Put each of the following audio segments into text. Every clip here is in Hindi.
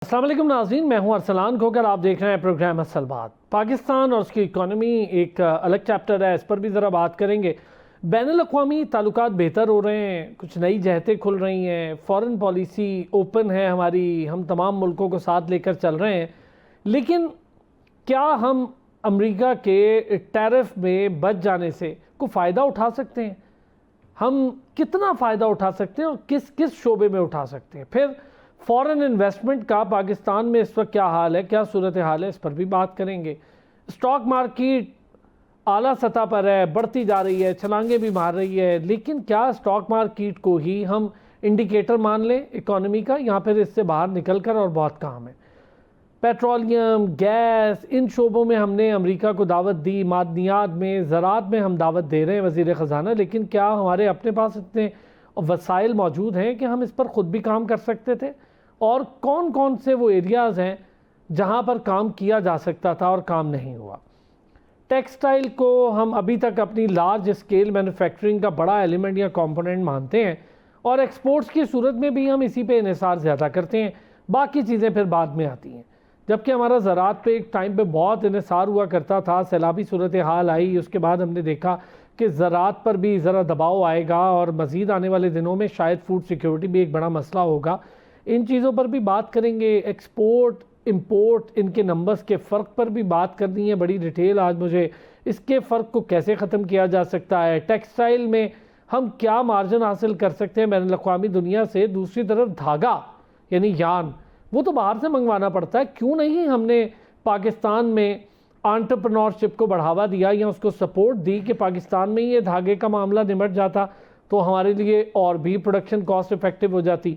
अस्सलाम वालेकुम नाज़रीन, मैं हूं अरसलान खोकर। आप देख रहे हैं प्रोग्राम असल बात। पाकिस्तान और उसकी इकॉनमी एक अलग चैप्टर है, इस पर भी ज़रा बात करेंगे। बैनुल-अक़वामी ताल्लुकात बेहतर हो रहे हैं, कुछ नई जहतें खुल रही हैं, फ़ॉरेन पॉलिसी ओपन है हमारी, हम तमाम मुल्कों को साथ लेकर चल रहे हैं। लेकिन क्या हम अमेरिका के टैरिफ में बच जाने से कोई फ़ायदा उठा सकते हैं? हम कितना फ़ायदा उठा सकते हैं और किस किस शोबे में उठा सकते हैं? फिर फॉरेन इन्वेस्टमेंट का पाकिस्तान में इस वक्त क्या हाल है, क्या सूरत हाल है, इस पर भी बात करेंगे। स्टॉक मार्केट आला सतह पर है, बढ़ती जा रही है, छलांगे भी मार रही है, लेकिन क्या स्टॉक मार्केट को ही हम इंडिकेटर मान लें इकॉनमी का, या फिर इससे बाहर निकल कर और बहुत काम है। पेट्रोलियम, गैस, इन शोबों में हमने अमेरिका को दावत दी, मादनियात में, ज़राअत में हम दावत दे रहे हैं वज़ीर ख़जाना, लेकिन क्या हमारे अपने पास इतने वसाइल मौजूद हैं कि हम इस पर ख़ुद भी काम कर सकते थे? और कौन कौन से वो एरियाज़ हैं जहाँ पर काम किया जा सकता था और काम नहीं हुआ? टेक्सटाइल को हम अभी तक अपनी लार्ज स्केल मैन्युफैक्चरिंग का बड़ा एलिमेंट या कंपोनेंट मानते हैं, और एक्सपोर्ट्स की सूरत में भी हम इसी पे इन्हिसार ज़्यादा करते हैं, बाकी चीज़ें फिर बाद में आती हैं। जबकि हमारा ज़राअत पे एक टाइम पे बहुत इन्हिसार हुआ करता था, सैलाबी सूरत हाल आई, उसके बाद हमने देखा कि ज़राअत पर भी ज़रा दबाव आएगा और मज़ीद आने वाले दिनों में शायद फूड सिक्योरिटी भी एक बड़ा मसला होगा। इन चीज़ों पर भी बात करेंगे। एक्सपोर्ट, इंपोर्ट, इनके नंबर्स के फ़र्क पर भी बात करनी है बड़ी डिटेल आज मुझे। इसके फ़र्क को कैसे ख़त्म किया जा सकता है? टेक्सटाइल में हम क्या मार्जिन हासिल कर सकते हैं बैनुल-अक़वामी दुनिया से? दूसरी तरफ धागा यानी यान, वो तो बाहर से मंगवाना पड़ता है। क्यों नहीं हमने पाकिस्तान में एंटरप्रेन्योरशिप को बढ़ावा दिया या उसको सपोर्ट दी कि पाकिस्तान में ही ये धागे का मामला निमट जाता, तो हमारे लिए और भी प्रोडक्शन कॉस्ट इफ़ेक्टिव हो जाती।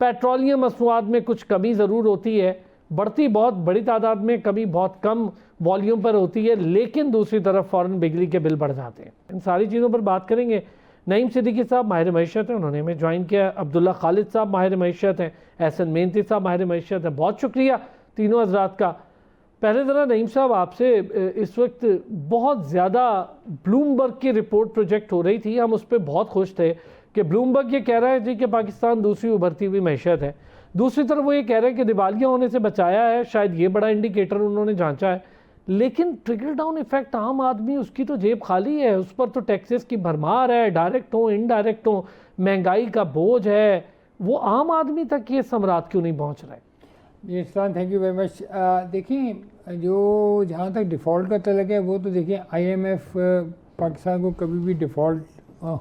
पेट्रोलियम मसनूआत में कुछ कमी ज़रूर होती है, बढ़ती बहुत बड़ी तादाद में, कमी बहुत कम वॉल्यूम पर होती है, लेकिन दूसरी तरफ फ़ौरन बिजली के बिल बढ़ जाते हैं। इन सारी चीज़ों पर बात करेंगे। नईम सिद्दीकी साहब माहिर मईशत हैं, उन्होंने हमें ज्वाइन किया। अब्दुल्ला खालिद साहब माहिर मईशत हैं, एहसन मेहनती साहब माहिर मईशत हैं। बहुत शुक्रिया तीनों हज़रात का। पहले ज़रा नईम साहब आपसे, इस वक्त बहुत ज़्यादा ब्लूमबर्ग की रिपोर्ट प्रोजेक्ट हो रही थी, हम उस पर बहुत खुश थे कि ब्लूमबर्ग ये कह रहा है जी कि पाकिस्तान दूसरी उभरती हुई मैशत है। दूसरी तरफ वो ये कह रहे हैं कि दिवालिया होने से बचाया है, शायद ये बड़ा इंडिकेटर उन्होंने जांचा है। लेकिन ट्रिकल डाउन इफेक्ट, आम आदमी उसकी तो जेब खाली है, उस पर तो टैक्सेस की भरमार है, डायरेक्ट हो इनडायरेक्ट हो, महंगाई का बोझ है, वो आम आदमी तक ये समरात क्यों नहीं पहुँच रहा है? जी Irfan, thank you very much. देखिए, जो जहाँ तक डिफ़ॉल्ट का तलक है, वो तो देखिए IMF पाकिस्तान को कभी भी डिफ़ॉल्ट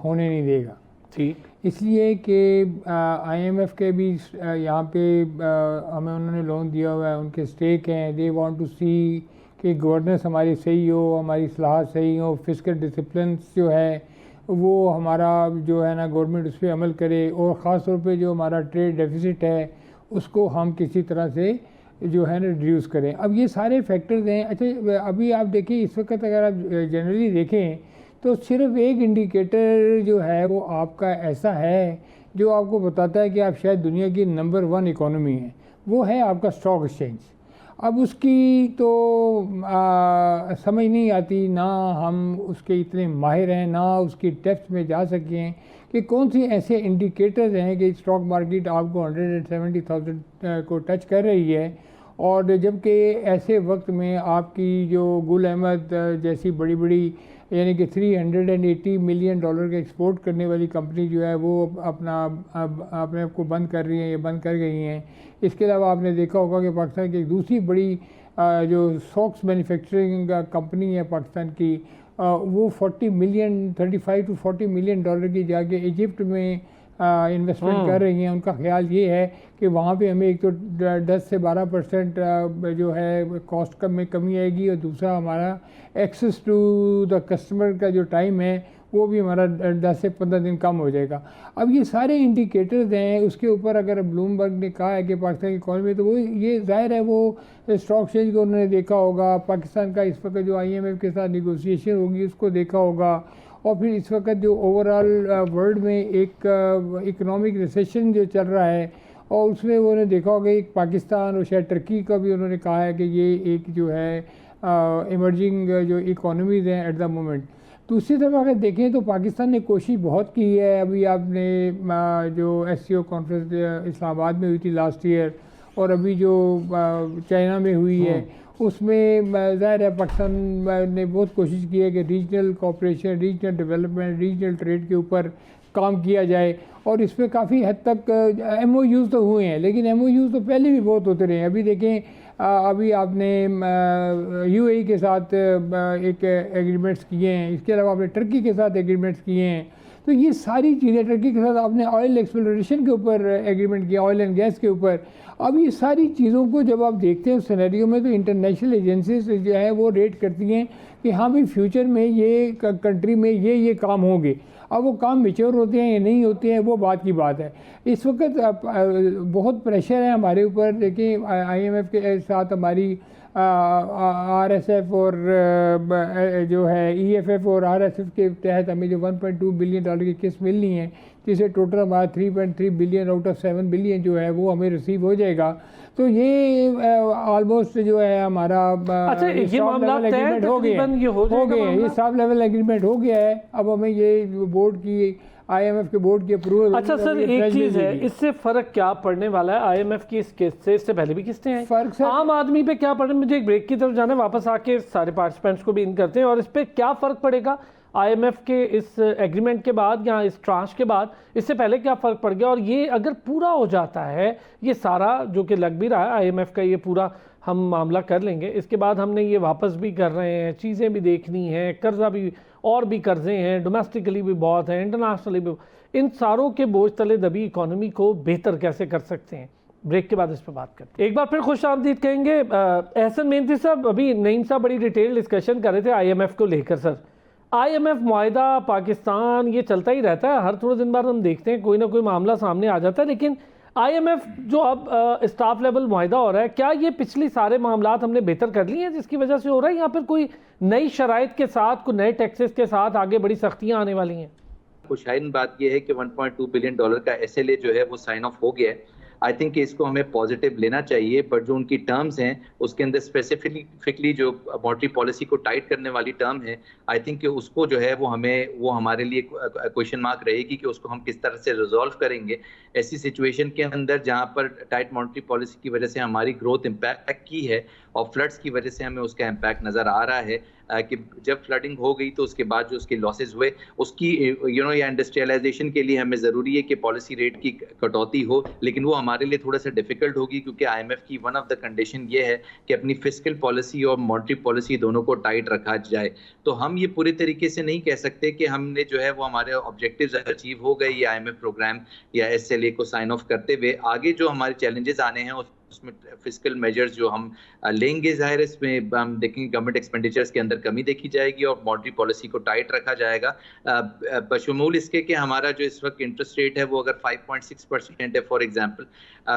होने नहीं देगा। ठीक, इसलिए कि IMF के भी यहाँ पे हमें उन्होंने लोन दिया हुआ है, उनके स्टेक हैं। दे वांट टू सी कि गवर्नेंस हमारी सही हो, हमारी सलाह सही हो, फिस्कल डिसिप्लिन जो है वो हमारा जो है ना गवर्नमेंट उस पर अमल करे, और ख़ास तौर पे जो हमारा ट्रेड डेफिसिट है उसको हम किसी तरह से जो है ना रिड्यूस करें। अब ये सारे फैक्टर्स हैं। अच्छा, अभी आप देखिए, इस वक्त अगर आप जनरली देखें तो सिर्फ एक इंडिकेटर जो है वो आपका ऐसा है जो आपको बताता है कि आप शायद दुनिया की नंबर 1 इकोनॉमी है, वो है आपका स्टॉक एक्सचेंज। अब उसकी तो समझ नहीं आती, ना हम उसके इतने माहिर हैं, ना उसकी डेप्थ में जा सके हैं कि कौन सी ऐसे इंडिकेटर्स हैं कि स्टॉक मार्केट आपको 170,000 को टच कर रही है। और जबकि ऐसे वक्त में आपकी जो गुल अहमद जैसी बड़ी बड़ी यानी कि $380 मिलियन के एक्सपोर्ट करने वाली कंपनी जो है वो अपने आप को बंद कर रही है या बंद कर गई हैं। इसके अलावा आपने देखा होगा कि पाकिस्तान की एक दूसरी बड़ी जो सॉक्स मैन्युफैक्चरिंग कंपनी है पाकिस्तान की, वो 35 to 40 मिलियन डॉलर की जाके इजिप्ट में इन्वेस्टमेंट कर रही हैं। उनका ख्याल ये है कि वहाँ पे हमें एक तो 10 से 12% जो है कॉस्ट में कमी आएगी, और दूसरा हमारा एक्सेस टू द कस्टमर का जो टाइम है वो भी हमारा 10 से 15 दिन कम हो जाएगा। अब ये सारे इंडिकेटर्स हैं, उसके ऊपर अगर ब्लूमबर्ग ने कहा है कि पाकिस्तान की इकॉनमी, तो वो ये ज़ाहिर है वो स्टॉक एक्सचेंज को उन्होंने देखा होगा, पाकिस्तान का इस वक्त जो IMF के साथ निगोसिएशन होगी उसको देखा होगा, और फिर इस वक्त जो ओवरऑल वर्ल्ड में एक इकोनॉमिक रिसेशन जो चल रहा है, और उसमें उन्होंने देखा होगा एक पाकिस्तान और शायद टर्की का भी उन्होंने कहा है कि ये एक जो है इमर्जिंग जो इकोनॉमीज़ हैं एट द मोमेंट। दूसरी तरफ अगर देखें तो पाकिस्तान ने कोशिश बहुत की है। अभी आपने जो SCO कॉन्फ्रेंस इस्लामाबाद में हुई थी लास्ट ईयर, और अभी जो चाइना में हुई है उसमें ज़ाहिर है पाकिस्तान ने बहुत कोशिश की है कि regional cooperation, regional development, regional trade के ऊपर काम किया जाए और इस पर काफ़ी हद तक MOUs तो हुए हैं, लेकिन MOUs तो पहले भी बहुत होते रहे हैं। अभी देखें अभी आपने UAE के साथ एक एग्रीमेंट्स किए हैं, इसके अलावा आपने टर्की के साथ एग्रीमेंट्स किए हैं। तो ये सारी चीज़ें, टर्की के साथ आपने ऑयल एक्सप्लोरेशन के ऊपर एग्रीमेंट किया, ऑयल एंड गैस के ऊपर। अब ये सारी चीज़ों को जब आप देखते हैं सिनेरियो में, तो इंटरनेशनल एजेंसीज जो है वो रेट करती हैं कि हाँ भाई फ्यूचर में ये कंट्री में ये काम होंगे। अब वो काम मेच्योर होते हैं या नहीं होते हैं वो बात की बात है। इस वक्त बहुत प्रेशर है हमारे ऊपर। देखिए IMF के साथ हमारी RSF और जो है EFF और RSF के तहत हमें जो $1.2 बिलियन की किस्त मिलनी है, जिसे टोटल हमारा 3.3 बिलियन आउट ऑफ 7 बिलियन जो है वो हमें रिसीव हो जाएगा। तो ये ऑलमोस्ट जो है हमारा अच्छा, ये मामला एग्रीमेंट हो गया है, ये सब लेवल एग्रीमेंट हो गया है। अब हमें ये बोर्ड की IMF के बोर्ड की अप्रूवल। अच्छा सर, एक चीज़ है, इससे फ़र्क क्या पड़ने वाला है IMF की इस किस्त से? इससे पहले भी किस्तें हैं, फ़र्क सर आम आदमी पे क्या पड़े? मुझे एक ब्रेक की तरफ जाना है, वापस आके सारे पार्टिसिपेंट्स को भी इन करते हैं और इस पर क्या फ़र्क पड़ेगा IMF के इस एग्रीमेंट के बाद या इस ट्रांच के बाद? इससे पहले क्या फ़र्क पड़ गया? और ये अगर पूरा हो जाता है ये सारा, जो कि लग भी रहा है IMF का ये पूरा हम मामला कर लेंगे, इसके बाद हमने ये वापस भी कर रहे हैं, चीज़ें भी देखनी हैं, कर्जा भी और भी कर्जे हैं, डोमेस्टिकली भी बहुत हैं, इंटरनेशनली भी, इन सारों के बोझ तले दबी इकोनॉमी को बेहतर कैसे कर सकते हैं? ब्रेक के बाद इस पर बात करते हैं। एक बार फिर खुश आमदीद कहेंगे। एहसन मेहनती साहब, अभी नईम साहब बड़ी डिटेल डिस्कशन कर रहे थे IMF को लेकर। सर, IMF मुआहिदा पाकिस्तान ये चलता ही रहता है, हर थोड़े दिन बाद हम देखते हैं कोई ना कोई मामला सामने आ जाता है, लेकिन IMF जो अब स्टाफ लेवल मुआहिदा हो रहा है, क्या ये पिछली सारे मामलात हमने बेहतर कर लिए हैं जिसकी वजह से हो रहा है, या फिर कोई नई शराइत के साथ, कोई नए टैक्सेस के साथ आगे बड़ी सख्तियां आने वाली हैं? खुशाइन बात यह है कि $1.2 बिलियन का SLA जो है वो साइन ऑफ हो गया है। आई थिंक इसको हमें पॉजिटिव लेना चाहिए, बट जो उनकी टर्म्स हैं उसके अंदर स्पेसिफिकली जो मॉनेटरी पॉलिसी को टाइट करने वाली टर्म है, आई थिंक उसको जो है वो हमारे लिए क्वेश्चन मार्क रहेगी कि उसको हम किस तरह से रिजॉल्व करेंगे ऐसी सिचुएशन के अंदर जहां पर टाइट मॉनेटरी पॉलिसी की वजह से हमारी ग्रोथ इम्पैक्ट की है और फ्लड्स की वजह से हमें उसका इम्पैक्ट नज़र आ रहा है कि जब फ्लडिंग हो गई तो उसके बाद जो उसके लॉसेज हुए उसकी या इंडस्ट्रियलाइजेशन के लिए हमें ज़रूरी है कि पॉलिसी रेट की कटौती हो, लेकिन वो हमारे लिए थोड़ा सा डिफिकल्ट होगी क्योंकि IMF की वन ऑफ द कंडीशन ये है कि अपनी फिस्कल पॉलिसी और मॉनेटरी पॉलिसी दोनों को टाइट रखा जाए। तो हम ये पूरे तरीके से नहीं कह सकते कि हमने जो है वो हमारे ऑब्जेक्टिव्स अचीव हो गए ये IMF प्रोग्राम या SLA को साइन ऑफ करते हुए। आगे जो हमारे चैलेंजेस आने हैं उसमें फिस्कल मेजर्स जो हम लेंगे, जाहिर इसमें हम देखेंगे गवर्नमेंट एक्सपेंडिचर्स के अंदर कमी देखी जाएगी और मॉनेटरी पॉलिसी को टाइट रखा जाएगा। बशमूल इसके कि हमारा जो इस वक्त इंटरेस्ट रेट है वो अगर 5.6% है फॉर एग्जांपल,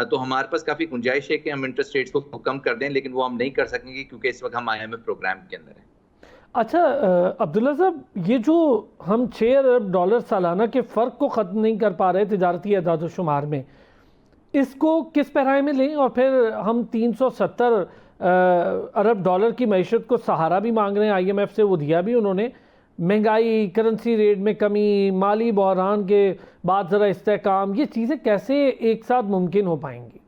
तो हमारे पास काफ़ी गुंजाइश है कि हम इंटरेस्ट रेट्स को कम कर दें, लेकिन वो हम नहीं कर सकेंगे क्योंकि इस वक्त हम IMF प्रोग्राम के अंदर हैं। अच्छा अब्दुल्ला साहब, ये जो हम $6 अरब सालाना के फ़र्क को ख़त्म नहीं कर पा रहे तिजारती अदाद शुमार में, इसको किस पैराए में लें? और फिर हम 370 अरब डॉलर की मैशत को सहारा भी मांग रहे हैं IMF से, वो दिया भी उन्होंने। महंगाई, करेंसी रेट में कमी, माली बहरान के बाद ज़रा इस्तेहकाम, ये चीज़ें कैसे एक साथ मुमकिन हो पाएंगी?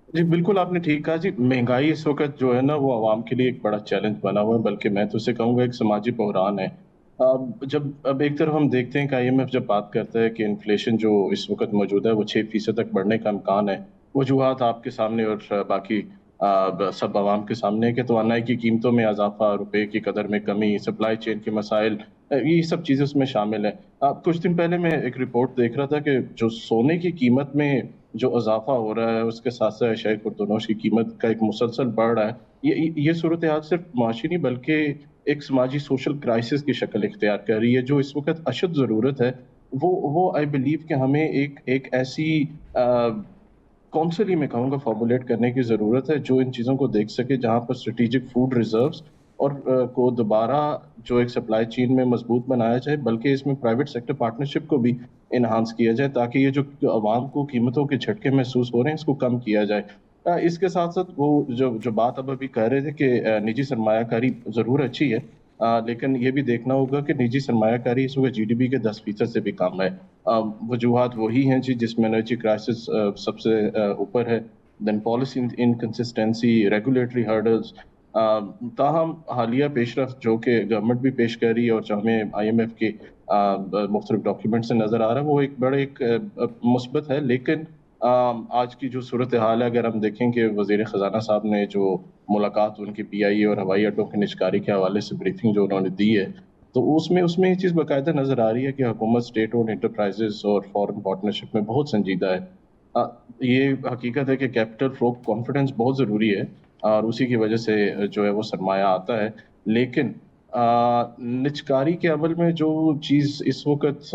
जी बिल्कुल, आपने ठीक कहा जी। महंगाई इस वक्त जो है ना वो आवाम के लिए एक बड़ा चैलेंज बना हुआ है, बल्कि मैं तो उसे कहूँगा एक समाजी बहरान है। अब एक तरफ हम देखते हैं कि IMF जब बात करता है कि इन्फ्लेशन जो इस वक्त मौजूद है वो 6% तक बढ़ने का इम्कान है, वजूहात आपके सामने और बाकी सब आवाम के सामने है कि तवानाई की कीमतों में इजाफा, रुपए की कदर में कमी, सप्लाई चेन के मसाइल, ये सब चीज़ें उसमें शामिल है। कुछ दिन पहले मैं एक रिपोर्ट देख रहा था कि जो सोने की कीमत में जो इजाफा हो रहा है उसके साथ साथ एशियाई खुर्दनोश की कीमत का एक मुसलसल बढ़ रहा है। ये सूरत हाल सिर्फ माशी नहीं बल्कि एक समाजी सोशल क्राइसिस की शक्ल इख्तियार कर रही है। जो इस वक्त अशद ज़रूरत है वो आई बिलीव कि हमें एक ऐसी काउंसिल ही मैं कहूँगा फॉर्मुलेट करने की ज़रूरत है जो इन चीज़ों को देख सके, जहाँ पर स्ट्रेटेजिक फूड रिजर्व्स और को दोबारा जो एक सप्लाई चेन में मजबूत बनाया जाए, बल्कि इसमें प्राइवेट सेक्टर पार्टनरशिप को भी इन्हांस किया जाए ताकि ये जो आवाम को कीमतों के झटके महसूस हो रहे हैं इसको कम किया जाए। इसके साथ साथ वो जो बात अब अभी कह रहे थे कि निजी सरमायाकारी ज़रूर अच्छी है, लेकिन ये भी देखना होगा कि निजी सरमायाकारी इस वक्त जीडीपी के 10% से भी कम है। वजूहात वही हैं जी, जिसमें एनर्जी क्राइसिस सबसे ऊपर है, then policy inconsistency, regulatory hurdles. ताहम हालिया पेशरफ जो कि गवर्नमेंट भी पेश कर रही है और जो हमें IMF के मुख्तलिफ डॉक्यूमेंट से नज़र आ रहा है, वो एक बड़े एक मुस्बत है। लेकिन आज की जो सूरत हाल है, अगर हम देखें कि वज़ीर ख़जाना साहब ने जो मुलाकात उनकी PIA और हवाई अड्डों की निजकारी के हवाले से ब्रीफिंग जो उन्होंने दी है, तो उसमें ये चीज़ बाकायदा नज़र आ रही है कि हुकूमत स्टेट ओन्ड इंटरप्राइजेस और फॉरेन पार्टनरशिप में बहुत संजीदा है। ये हकीकत है कि कैपिटल फ्लो कॉन्फिडेंस बहुत ज़रूरी है और उसी की वजह से जो है वो सरमाया आता है। लेकिन निजकारी के अमल में जो चीज़ इस वक्त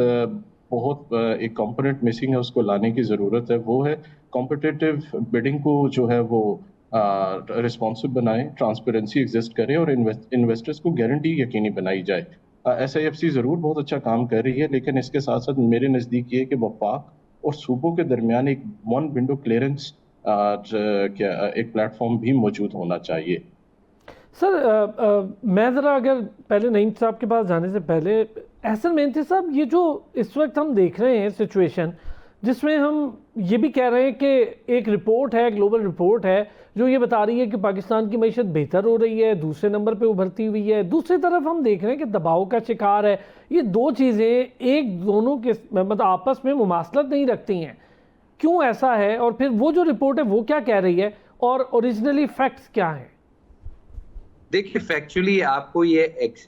बहुत एक कंपोनेंट मिसिंग है, उसको लाने की ज़रूरत है, वो है कॉम्पिटिटिव बिडिंग को जो है वो रिस्पॉन्सिव बनाएं, ट्रांसपेरेंसी एग्जिस्ट करे और इन्वेस्टर्स को गारंटी यकीनी बनाई जाए। SIFC ज़रूर बहुत अच्छा काम कर रही है, लेकिन इसके साथ साथ मेरे नज़दीक ये कि वफाक और सूबों के दरमियान एक वन विंडो क्लियरेंस क्या एक प्लेटफॉर्म भी मौजूद होना चाहिए। सर मैं ज़रा अगर पहले नईम साहब के पास जाने से पहले एहसन मेहनती साहब, ये जो इस वक्त हम देख रहे हैं सिचुएशन, जिसमें हम ये भी कह रहे हैं कि एक रिपोर्ट है, ग्लोबल रिपोर्ट है जो ये बता रही है कि पाकिस्तान की मईशत बेहतर हो रही है, दूसरे नंबर पे उभरती हुई है, दूसरी तरफ हम देख रहे हैं कि दबाव का शिकार है। ये दो चीज़ें एक दोनों के मतलब आपस में मुमासलत नहीं रखती हैं, क्यों ऐसा है? और फिर वो जो रिपोर्ट है वो क्या कह रही है और ओरिजिनली फैक्ट्स क्या हैं? देखिए, फैक्चुअली आपको ये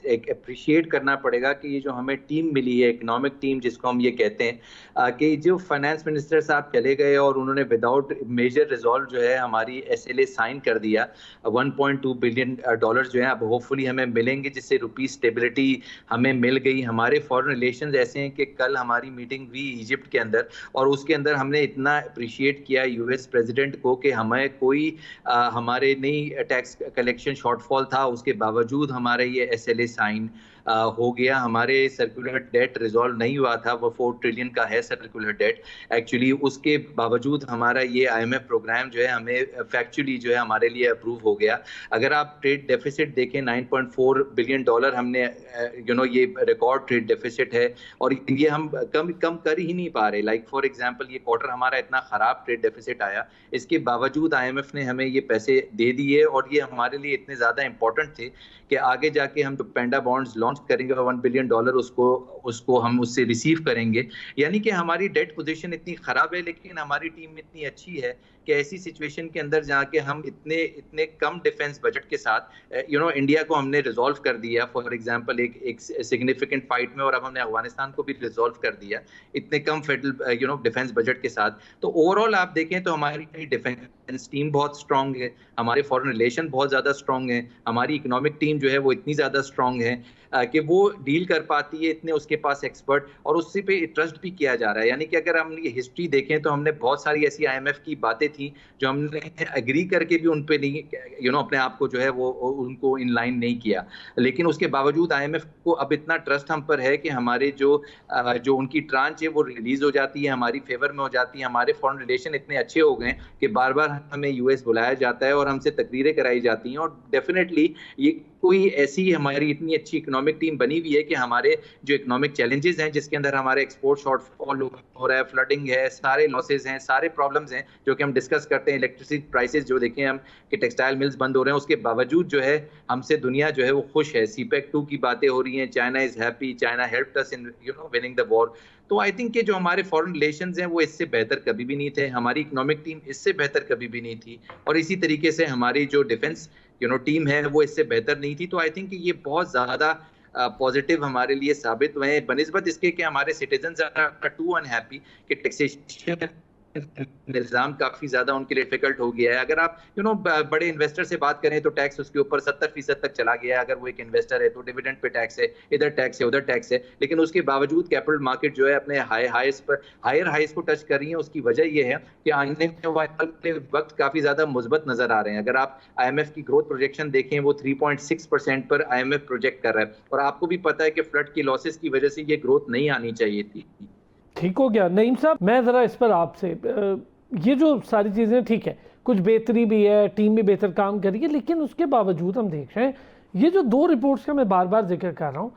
एक अप्रिशिएट करना पड़ेगा कि ये जो हमें टीम मिली है, इकोनॉमिक टीम जिसको हम ये कहते हैं, कि जो फाइनेंस मिनिस्टर साहब चले गए और उन्होंने विदाउट मेजर रिजॉल्व जो है हमारी SLA साइन कर दिया। 1.2 बिलियन डॉलर जो है अब होपफुली हमें मिलेंगे, जिससे रुपी स्टेबिलिटी हमें मिल गई। हमारे फॉरेन रिलेशंस ऐसे हैं कि कल हमारी मीटिंग हुई इजिप्ट के अंदर और उसके अंदर हमने इतना अप्रिशिएट किया US प्रेसिडेंट को कि हमें कोई हमारे नहीं टैक्स कलेक्शन शॉर्टफॉल था, उसके बावजूद हमारे ये SLA साइन हो गया। हमारे सर्कुलर डेट रिजॉल्व नहीं हुआ था, वो 4 ट्रिलियन का है सर्कुलर डेट एक्चुअली, उसके बावजूद हमारा ये IMF प्रोग्राम जो है हमें फैक्चुअली जो है हमारे लिए अप्रूव हो गया। अगर आप ट्रेड डेफिसिट देखें, 9.4 बिलियन डॉलर हमने ये रिकॉर्ड ट्रेड डेफिसिट है और ये हम कम कर ही नहीं पा रहे। लाइक फॉर एग्जांपल ये क्वार्टर हमारा इतना खराब ट्रेड डेफिसिट आया, इसके बावजूद IMF ने हमें ये पैसे दे दिए और ये हमारे लिए इतने ज़्यादा इंपॉर्टेंट थे कि आगे जाके हम जो पेंडा बॉन्ड्स लॉन्च करेंगे 1 बिलियन डॉलर उसको हम उससे रिसीव करेंगे। यानी कि हमारी डेट पोजीशन इतनी खराब है, लेकिन हमारी टीम इतनी अच्छी है कि ऐसी सिचुएशन के अंदर जाके हम इतने कम डिफेंस बजट के साथ इंडिया को हमने रिजॉल्व कर दिया। फॉर एग्जांपल एक सिग्निफिकेंट फाइट में, और अब हमने अफगानिस्तान को भी रिजॉल्व कर दिया इतने कम फेडरल डिफेंस बजट के साथ। तो ओवरऑल आप देखें तो हमारी डिफेंस टीम बहुत स्ट्रांग है, हमारे फॉरेन रिलेशन बहुत ज़्यादा स्ट्रांग है, हमारी इकोनॉमिक टीम जो है वो इतनी ज़्यादा स्ट्रांग है कि वो डील कर पाती है, इतने उसके पास एक्सपर्ट, और उससे पे ट्रस्ट भी किया जा रहा है। यानी कि अगर हम ये हिस्ट्री देखें तो हमने बहुत सारी ऐसी IMF की बातें थी जो हमने एग्री करके भी उन पे नहीं अपने आप को जो है वो उनको इन लाइन नहीं किया, लेकिन उसके बावजूद IMF को अब इतना ट्रस्ट हम पर है कि हमारे जो उनकी ट्रांच है वो रिलीज हो जाती है, हमारी फेवर में हो जाती है। हमारे फॉरेन रिलेशन इतने अच्छे हो गए कि बार बार हमें US बुलाया जाता है और हमसे तकरीरें कराई जाती हैं। और डेफिनेटली ये कोई ऐसी हमारी इतनी अच्छी इकोनॉमिक टीम बनी हुई है कि हमारे जो इकोनॉमिक चैलेंजेस हैं, जिसके अंदर हमारे एक्सपोर्ट शॉर्टफॉल हो रहा है, फ्लडिंग है, सारे लॉसेज हैं, सारे प्रॉब्लम्स हैं जो कि हम डिस्कस करते हैं, इलेक्ट्रिसिटी प्राइसेस जो देखें हम कि टेक्सटाइल मिल्स बंद हो रहे हैं, उसके बावजूद जो है हमसे दुनिया जो है वो खुश है। CPEC 2 की बातें हो रही हैं, China is happy, China helped us in winning the war. तो आई थिंक कि जो हमारे फॉरेन रिलेशंस हैं वो इससे बेहतर कभी भी नहीं थे, हमारी इकोनॉमिक टीम इससे बेहतर कभी भी नहीं थी, और इसी तरीके से हमारी जो डिफेंस टीम है वो इससे बेहतर नहीं थी। तो आई थिंक ये बहुत ज़्यादा पॉजिटिव हमारे लिए साबित हुए हैं, बनिस्बत इसके कि हमारे सिटीजन्स आर टू अनहैप्पी कि टैक्सेशन निज़ाम काफ़ी ज़्यादा उनके लिए डिफिकल्ट हो गया है। अगर आप बड़े इन्वेस्टर से बात करें तो टैक्स उसके ऊपर 70% तक चला गया है। अगर वो एक इन्वेस्टर है तो डिविडेंड पे टैक्स है, इधर टैक्स है, उधर टैक्स है, लेकिन उसके बावजूद कैपिटल मार्केट जो है अपने हायर हाइस को टच कर रही है। उसकी वजह यह है कि आने वाले वक्त काफ़ी ज़्यादा मुस्बत नज़र आ रहे हैं। अगर आप IMF की ग्रोथ प्रोजेक्शन देखें, वो 3.6% पर IMF प्रोजेक्ट कर रहा है, और आपको भी पता है कि फ्लड की लॉसेस की वजह से ये ग्रोथ नहीं आनी चाहिए थी। ठीक हो गया नईम साहब, मैं ज़रा इस पर आपसे ये जो सारी चीज़ें ठीक है, कुछ बेहतरी भी है, टीम भी बेहतर काम कर रही है, लेकिन उसके बावजूद हम देख रहे हैं ये जो दो रिपोर्ट्स का मैं बार बार जिक्र कर रहा हूँ,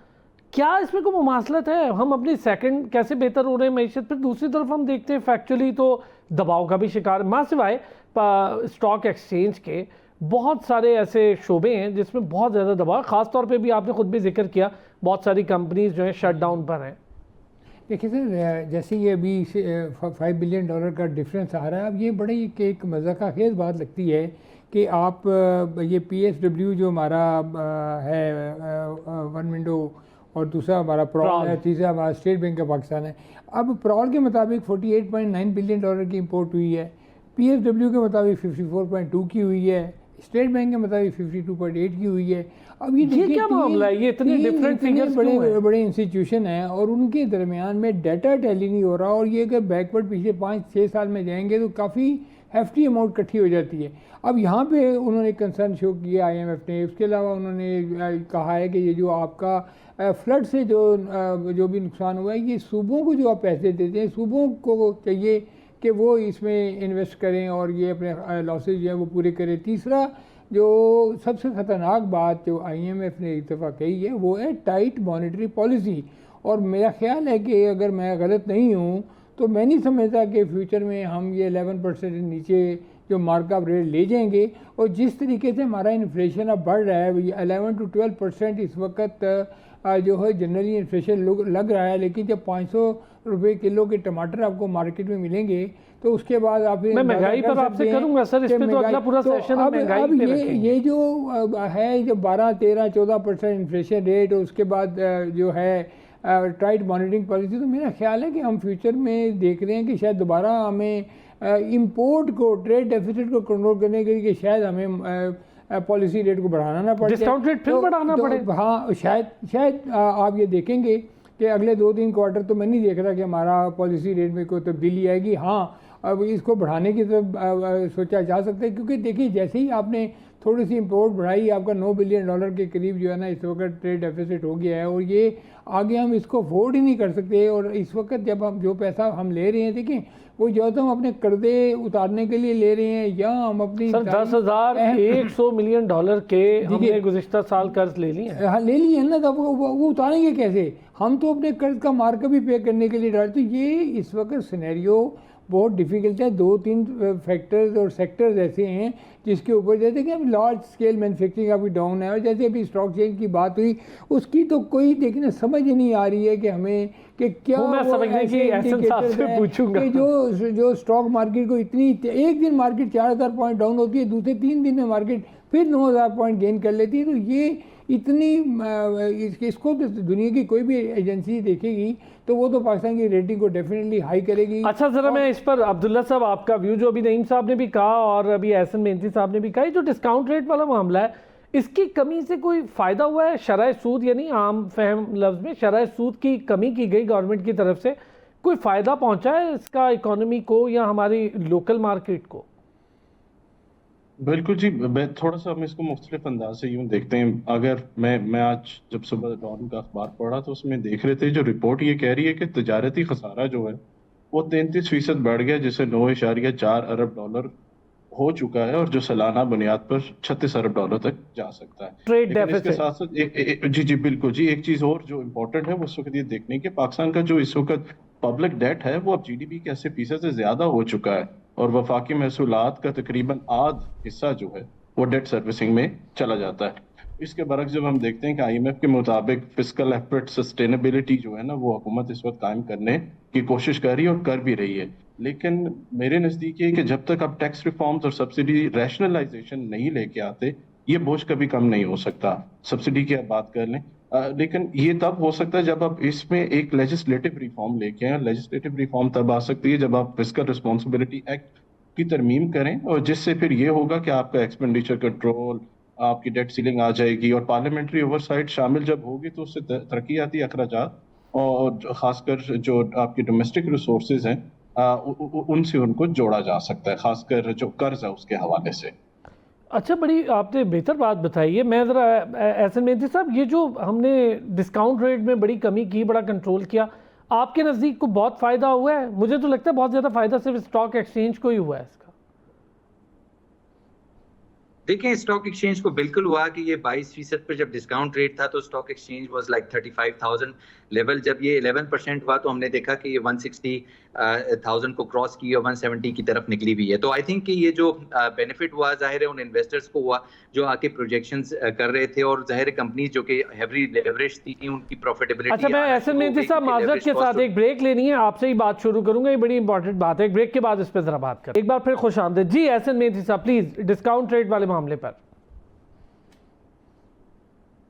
क्या इसमें कोई मुमासलत है? हम अपनी सेकंड कैसे बेहतर हो रहे हैं मैशत, फिर दूसरी तरफ हम देखते हैं फैक्चुअली तो दबाव का भी शिकार, माँ सिवाय स्टॉक एक्सचेंज के बहुत सारे ऐसे शोबे हैं जिसमें बहुत ज़्यादा दबाव, ख़ास तौर पे भी आपने खुद भी जिक्र किया बहुत सारी कंपनीज जो हैं शट डाउन पर हैं। देखिए सर, जैसे ये अभी $5 बिलियन का डिफरेंस आ रहा है, अब ये बड़ी एक मज़ाक़ खेज़ बात लगती है कि आप ये PSW जो हमारा है वन विंडो, और दूसरा हमारा प्रॉल है, तीसरा हमारा स्टेट बैंक ऑफ पाकिस्तान है। अब प्रॉल के मुताबिक $48.9 बिलियन की इंपोर्ट हुई है, PSW के मुताबिक 54.2 की हुई है, स्टेट बैंक के मुताबिक 52.8 की हुई है। अब ये क्या मामला है? ये इतने डिफरेंट फिगर्स बड़े बड़े इंस्टीट्यूशन हैं और उनके दरमियान में डाटा टैली नहीं हो रहा, और ये अगर बैकवर्ड पिछले 5-6 साल में जाएंगे तो काफ़ी हेफ्टी अमाउंट इकट्ठी हो जाती है। अब यहाँ पे उन्होंने कंसर्न शो किया IMF ने। उसके अलावा उन्होंने कहा है कि ये जो आपका फ्लड से जो भी नुकसान हुआ है, ये सूबों को जो आप पैसे देते हैं, सूबों को चाहिए कि वो इसमें इन्वेस्ट करें और ये अपने लॉसेज जो है वो पूरे करें। तीसरा जो सबसे ख़तरनाक बात जो IMF ने एक दफ़ा कही है वो है टाइट मॉनेटरी पॉलिसी। और मेरा ख्याल है कि अगर मैं गलत नहीं हूँ तो मैं नहीं समझता कि फ्यूचर में हम ये 11% नीचे जो मार्कअप रेट ले जाएंगे। और जिस तरीके से हमारा इन्फ्लेशन अब बढ़ रहा है, 11 to 12% इस वक्त जो है जनरली इन्फ्लेशन लग रहा है, लेकिन जब 500 रुपये किलो के टमाटर आपको मार्केट में मिलेंगे तो उसके बाद आप मैं महंगाई पर आपसे करूंगा सर, इस पे तो अगला पूरा सेशन हम महंगाई पे रखेंगे। ये जो है जो 12-13-14% इन्फ्लेशन रेट, और उसके बाद जो है टाइट मॉनिटरिंग पॉलिसी, तो मेरा ख्याल है कि हम फ्यूचर में देख रहे हैं कि शायद दोबारा हमें इंपोर्ट को, ट्रेड डेफिसिट को कंट्रोल करने के लिए शायद हमें पॉलिसी रेट को बढ़ाना ना पड़े, डिस्काउंट रेट फिर बढ़ाना पड़े। हाँ, शायद आप ये देखेंगे कि अगले 2-3 क्वार्टर तो मैं नहीं देख रहा कि हमारा पॉलिसी रेट में कोई तब्दीली आएगी। हाँ, अब इसको बढ़ाने की तरफ सोचा जा सकता है, क्योंकि देखिए जैसे ही आपने थोड़ी सी इंपोर्ट बढ़ाई, आपका $9 बिलियन के करीब जो है ना इस वक्त ट्रेड डेफिसिट हो गया है, और ये आगे हम इसको अफोर्ड ही नहीं कर सकते। और इस वक्त जब हम जो पैसा हम ले रहे हैं, देखिए वो जो तो हम अपने कर्जे उतारने के लिए ले रहे हैं, या हम अपनी सर $10,100 मिलियन के हमने गुज़िश्ता साल कर्ज ले लिए। हाँ, ले लिए हैं ना, तो वो उतारेंगे कैसे? हम तो अपने कर्ज का मार्कअप भी पे करने के लिए डाल। तो ये इस वक्त सिनेरियो बहुत डिफ़िकल्ट है। 2-3 फैक्टर्स और सेक्टर्स ऐसे हैं जिसके ऊपर, जैसे कि अभी लार्ज स्केल मैन्युफैक्चरिंग अभी डाउन है, और जैसे अभी स्टॉक चेंज की बात हुई, उसकी तो कोई देखने समझ ही नहीं आ रही है कि हमें कि क्या मैं समझने की एहसन साहब से पूछूंगा कि जो स्टॉक मार्केट को इतनी, एक दिन मार्केट 4000 पॉइंट डाउन होती है, दूसरे 3 दिन में मार्केट फिर 9000 पॉइंट गेन कर लेती है। तो ये इतनी इसको तो दुनिया की कोई भी एजेंसी देखेगी तो वो तो पाकिस्तान की रेटिंग को डेफिनेटली हाई करेगी। अच्छा, ज़रा मैं इस पर अब्दुल्ला साहब आपका व्यू, जो अभी नईम साहब ने भी कहा और अभी एहसन मेहनती साहब ने भी कहा, जो डिस्काउंट रेट वाला मामला है, इसकी कमी से कोई फ़ायदा हुआ है? शरह सूद, यानी आम फहम लफ्ज़ में शरह सूद की कमी की गई गवर्नमेंट की तरफ से, कोई फ़ायदा पहुँचा है इसका इकॉनमी को या हमारी लोकल मार्केट को? बिल्कुल जी, मैं थोड़ा सा हम इसको मुख्तलिफ अंदाज से यूं देखते हैं। अगर मैं आज जब सुबह डॉन का अखबार पढ़ा तो उसमें देख रहे थे, जो रिपोर्ट ये कह रही है कि तजारती खसारा जो है वो 33% बढ़ गया, जिससे $9.4 अरब हो चुका है, और जो सालाना बुनियाद पर $36 अरब तक जा सकता है। ट्रेड लेकिन इसके डेफिसिट। साथ साथ जी बिल्कुल जी, एक चीज और जो इम्पोर्टेंट है वो इस वक्त ये देखने की, पाकिस्तान का जो इस वक्त पब्लिक डेट है वो अब GDP के 80% से ज्यादा हो चुका है, और वफाकी महसूलात का तकरीबन आधा हिस्सा जो है वो डेट सर्विसिंग में चला जाता है। इसके बरक्स जब हम देखते हैं कि IMF के मुताबिक फिस्कल एफर्ट सस्टेनेबिलिटी जो है ना वो हुकूमत इस वक्त कायम करने की कोशिश कर रही है और कर भी रही है, लेकिन मेरे नज़दीक ये कि जब तक आप टैक्स रिफॉर्म्स और सब्सिडी रैशनलाइजेशन नहीं लेके आते, ये बोझ कभी कम नहीं हो सकता। सब्सिडी की आप बात कर लें, लेकिन ये तब हो सकता है जब आप इसमें एक लेजिस्लेटिव रिफॉर्म लेके आए। लेजिस्लेटिव रिफॉर्म तब आ सकती है जब आप फिस्कल रिस्पॉन्सिबिलिटी एक्ट की तरमीम करें, और जिससे फिर ये होगा कि आपका एक्सपेंडिचर कंट्रोल, आपकी डेट सीलिंग आ जाएगी, और पार्लियामेंट्री ओवरसाइट शामिल जब होगी तो उससे तरक्याती अखराजात और खासकर जो आपकी डोमेस्टिक रिसोर्सेज हैं उनसे उनको जोड़ा जा सकता है, खासकर जो कर्ज है उसके हवाले से। अच्छा, बड़ी आपने बेहतर बात बताई है। मैं ज़रा एहसन मेहंती साहब, ये जो हमने डिस्काउंट रेट में बड़ी कमी की, बड़ा कंट्रोल किया, आपके नज़दीक को बहुत फ़ायदा हुआ है? मुझे तो लगता है बहुत ज़्यादा फ़ायदा सिर्फ स्टॉक एक्सचेंज को ही हुआ है इसका। देखें, स्टॉक एक्सचेंज को बिल्कुल हुआ कि ये 22% पर जब डिस्काउंट रेट था तो stock exchange was like 35,000 level. जब ये 11% हुआ तो हमने देखा कि ये 160,000 को क्रॉस की और 170 की तरफ निकली हुई है। तो आई थिंक कि ये जो बेनिफिट हुआ जाहिर है उन इन्वेस्टर्स को हुआ जो आके प्रोजेक्शंस कर रहे थे, और जाहिर है कंपनीज जो कि हेवी लेवरेज थी उनकी प्रॉफिटेबिलिटी। अच्छा, मैं एहसन मेहंदी साहब माजरत के साथ एक ब्रेक लेनी है, आपसे ही बात शुरू करूंगा, ये बड़ी इंपॉर्टेंट बात है, एक ब्रेक के बाद इस पर जरा बात करें। एक बार फिर खुश आमदीद जी एहसन मेहंदी साहब, प्लीज डिस्काउंट रेट वाले मामले पर।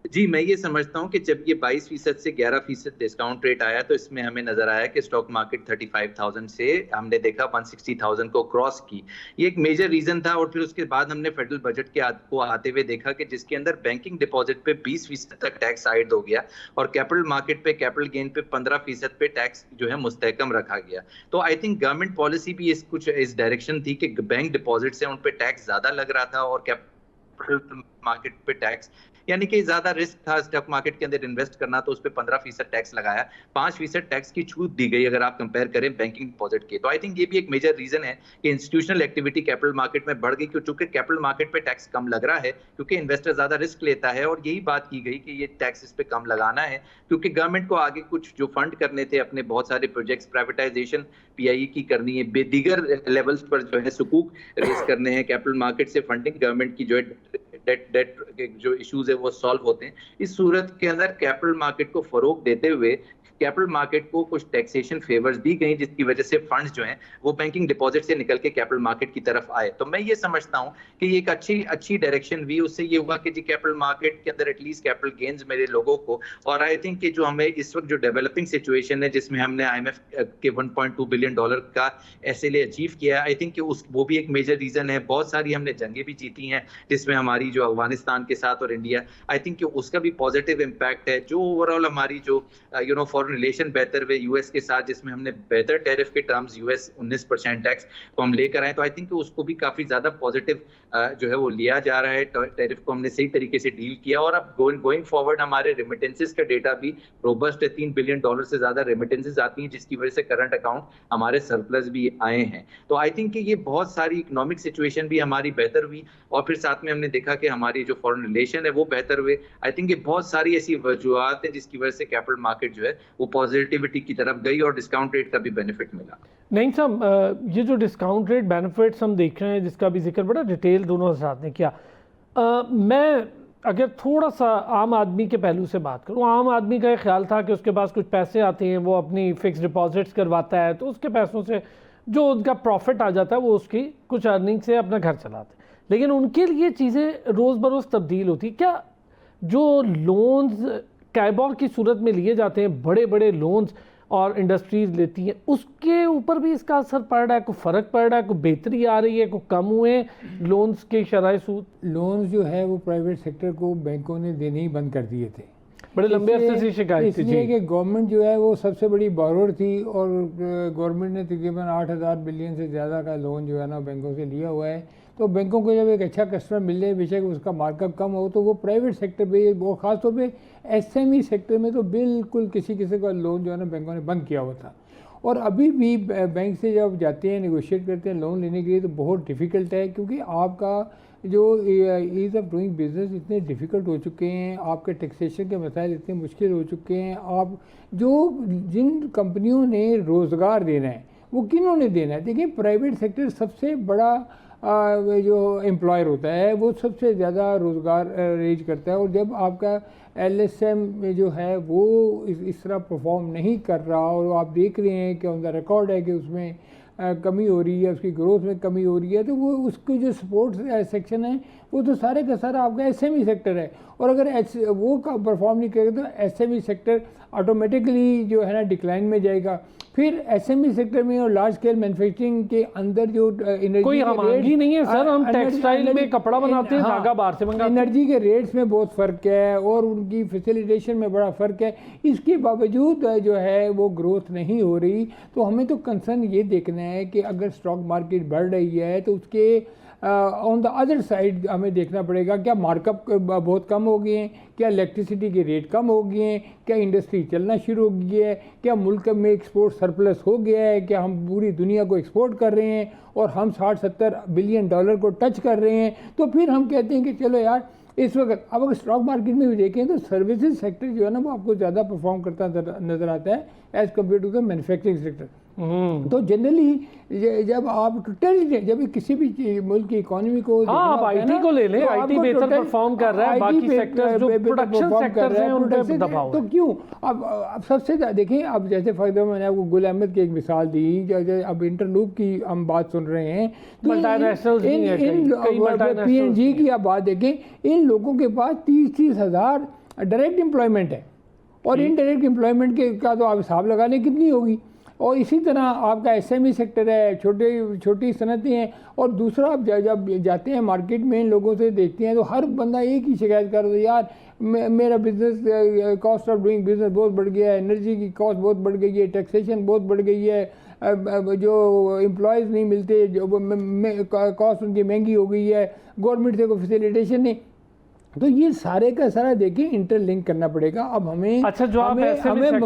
जी, मैं ये समझता हूँ कि जब ये 22% से 11% डिस्काउंट रेट आया तो इसमें हमें नजर आया कि स्टॉक मार्केट 35,000 से हमने देखा 160,000 को क्रॉस की। ये एक मेजर रीजन था। और फिर उसके बाद हमने फेडरल बजट को आते हुए देखा कि जिसके अंदर बैंकिंग डिपॉजिट पे 20% तक टैक्स आयद हो गया और कैपिटल मार्केट पे कैपिटल गेन पे 15% पे टैक्स जो है मुस्तहकम रखा गया। तो आई थिंक गवर्नमेंट पॉलिसी भी कुछ इस डायरेक्शन थी कि बैंक डिपॉजिट से उन पे टैक्स ज्यादा लग रहा था और कैपिटल मार्केट पे टैक्स, यानी कि ज्यादा रिस्क था स्टॉक मार्केट के अंदर इन्वेस्ट करना, तो उस पर 15% टैक्स लगाया, 5% टैक्स की छूट दी गई अगर आप कंपेयर करें बैंकिंग डिपॉजिट के। तो आई थिंक ये भी एक मेजर रीजन है कि इंस्टीट्यूशनल एक्टिविटी कैपिटल मार्केट में बढ़ गई, क्योंकि कैपिटल मार्केट पे टैक्स कम लग रहा है क्योंकि इन्वेस्टर ज्यादा रिस्क लेता है। और यही बात की गई कि ये टैक्स इस पे कम लगाना है क्योंकि गवर्नमेंट को आगे कुछ जो फंड करने थे अपने बहुत सारे प्रोजेक्ट्स, प्राइवेटाइजेशन पीआईई की करनी है, दीगर लेवल्स पर जो है सुकूक रेस करने हैं, कैपिटल मार्केट से फंडिंग गवर्नमेंट की जो है डेट के जो इश्यूज है वो सॉल्व होते हैं। इस सूरत के अंदर कैपिटल मार्केट को फरोग देते हुए कैपिटल मार्केट को कुछ टैक्सेशन फेवर्स दी गई जिसकी वजह से फंड्स जो हैं वो बैंकिंग डिपॉजिट से निकल के कैपिटल मार्केट की तरफ आए। तो मैं ये समझता हूं कि ये एक अच्छी डायरेक्शन हुई। उससे ये हुआ कि जी कैपिटल मार्केट के अंदर एटलीस्ट कैपिटल गेन्स मेरे लोगों को, और आई थिंक कि जो हमें इस वक्त जो डेवलपिंग सिचुएशन है जिसमें हमने IMF के 1.2 बिलियन डॉलर का SLA अचीव किया है, आई थिंक कि वो भी एक मेजर रीजन है। बहुत सारी हमने जंगें भी जीती हैं जिसमें हमारी जो अफगानिस्तान के साथ और इंडिया, आई थिंक कि उसका भी पॉजिटिव इम्पैक्ट है। जो ओवरऑल हमारी जो फॉरेन रिलेशन बेहतर हुए यूएस के साथ, जिसमें हमने बेहतर टैरिफ के टर्म्स US 19% टैक्स को हम लेकर आए, तो आई थिंक उसको भी काफी ज्यादा पॉजिटिव जो है वो लिया जा रहा है। टैरिफ को हमने सही तरीके से डील किया और अब गोइंग फॉरवर्ड हमारे रेमिटेंसेस का डेटा भी रोबस्ट है। $3 बिलियन से ज्यादा रेमिटेंसेस आती हैं जिसकी वजह से करंट अकाउंट हमारे सरप्लस भी आए हैं। तो आई थिंक कि ये बहुत सारी इकोनॉमिक सिचुएशन भी हमारी बेहतर हुई और फिर साथ में हमने देखा कि हमारी जो फॉरेन रिलेशन है वो बेहतर हुए। आई थिंक ये बहुत सारी ऐसी वजूहत है जिसकी वजह से कैपिटल मार्केट जो है वो पॉजिटिविटी की तरफ गई और डिस्काउंट रेट का भी बेनिफिट मिला। नहीं साहब, ये जो डिस्काउंट रेट बेनिफिट्स हम देख रहे हैं जिसका भी जिक्र बड़ा डिटेल दोनों हजरात ने किया, मैं अगर थोड़ा सा आम आदमी के पहलू से बात करूँ, आम आदमी का ये ख्याल था कि उसके पास कुछ पैसे आते हैं, वो अपनी फिक्स डिपॉजिट्स करवाता है तो उसके पैसों से जो उनका प्रॉफिट आ जाता है वो उसकी कुछ अर्निंग से अपना घर चलाते हैं। लेकिन उनके लिए चीज़ें रोज़ बरोज़ तब्दील होती। क्या जो लोन्स कैबॉर की सूरत में लिए जाते हैं, बड़े बड़े लोन्स और इंडस्ट्रीज लेती हैं, उसके ऊपर भी इसका असर पड़ रहा है? कोई फ़र्क पड़ रहा है? कोई बेहतरी आ रही है? कोई कम हुए लोन्स के शरह सूद? लोन्स जो है वो प्राइवेट सेक्टर को बैंकों ने देने ही बंद कर दिए थे। बड़े लंबे अरसे से शिकायत थी। इसलिए कि गवर्नमेंट जो है वो सबसे बड़ी बोरोर थी और गवर्नमेंट ने तकरीबन 8,000 बिलियन से ज़्यादा का लोन जो है ना बैंकों से लिया हुआ है। तो बैंकों को जब एक अच्छा कस्टमर मिल जाए, बेशक उसका मार्कअप कम हो, तो वो प्राइवेट सेक्टर पे, वो ख़ासतौर पे SME सेक्टर में तो बिल्कुल किसी का लोन जो है ना बैंकों ने बंद किया हुआ था। और अभी भी बैंक से जब जाते हैं, नेगोशिएट करते हैं लोन लेने के लिए, तो बहुत डिफ़िकल्ट है क्योंकि आपका जो ईज़ ऑफ डूइंग बिजनेस इतने डिफ़िकल्ट हो चुके हैं, आपके टैक्सेशन के मसाइल इतने मुश्किल हो चुके हैं। आप जिन कंपनियों ने रोज़गार देना है वो किन्होंने देना है? देखिए, प्राइवेट सेक्टर सबसे बड़ा जो एम्प्लॉयर होता है वो सबसे ज़्यादा रोज़गार रेज करता है। और जब आपका LSM जो है वो इस तरह परफॉर्म नहीं कर रहा और आप देख रहे हैं कि ऑन द रिकॉर्ड है कि उसमें कमी हो रही है, उसकी ग्रोथ में कमी हो रही है, तो वो उसके जो सपोर्ट सेक्शन है वो तो सारे का सारा आपका SME सेक्टर है। और अगर वो परफॉर्म नहीं करेगा तो SME सेक्टर ऑटोमेटिकली जो है ना डिक्लाइन में जाएगा। फिर SME सेक्टर में और लार्ज स्केल मैन्युफैक्चरिंग के अंदर जो एनर्जी कोई हमारी नहीं है सर, हम टेक्सटाइल में कपड़ा बनाते हैं, धागा बाहर से मंगाते हैं। एनर्जी के रेट्स में बहुत फ़र्क है और उनकी फैसिलिटेशन में बड़ा फ़र्क है। इसके बावजूद जो है वो ग्रोथ नहीं हो रही। तो हमें तो कंसर्न ये देखना है कि अगर स्टॉक मार्केट बढ़ रही है तो उसके ऑन द अदर साइड हमें देखना पड़ेगा क्या मार्कअप बहुत कम हो गए हैं, क्या इलेक्ट्रिसिटी के रेट कम हो गए हैं, क्या इंडस्ट्री चलना शुरू हो गई है, क्या मुल्क में एक्सपोर्ट सरप्लस हो गया है, क्या हम पूरी दुनिया को एक्सपोर्ट कर रहे हैं और हम 60-70 बिलियन डॉलर को टच कर रहे हैं। तो फिर हम कहते हैं कि चलो यार इस वक्त अब अगर स्टॉक मार्केट में भी देखें तो सर्विसेज सेक्टर जो है ना वो आपको ज़्यादा परफॉर्म करता नज़र आता है as compare to the manufacturing sector. तो जनरली जब आप जब किसी भी मुल्क की इकोनॉमी को आप आईटी को ले लें, आईटी बेहतर परफॉर्म कर रहा है, बाकी सेक्टर्स जो प्रोडक्शन सेक्टर्स हैं उन पे दबाव तो क्यों अब सबसे देखिए, अब जैसे फॉर एग्जाम्पल मैंने आपको गुल अहमद की एक मिसाल दी, अब इंटरलूप की हम बात सुन रहे हैं, तो PNG की आप बात देखें, इन लोगों के पास 30-30 हज़ार डायरेक्ट एम्प्लॉयमेंट है और इनडायरेक्ट एम्प्लॉयमेंट का तो आप हिसाब लगा लें कितनी होगी। और इसी तरह आपका SME सेक्टर है, छोटी सनतें हैं। और दूसरा आप जब जाते हैं मार्केट में, इन लोगों से देखते हैं तो हर बंदा एक ही शिकायत कर रहा है, यार मेरा business cost of doing business बहुत बढ़ गया है, एनर्जी की कॉस्ट बहुत बढ़ गई है, टैक्सेशन बहुत बढ़ गई है, जो एम्प्लॉयज़ नहीं मिलते, जो कॉस्ट उनकी महंगी हो गई है, गवर्नमेंट से कोई फैसिलिटेशन नहीं। तो ये सारे का सारा देखिए इंटरलिंक करना पड़ेगा। अब हमें अच्छा, जो हमें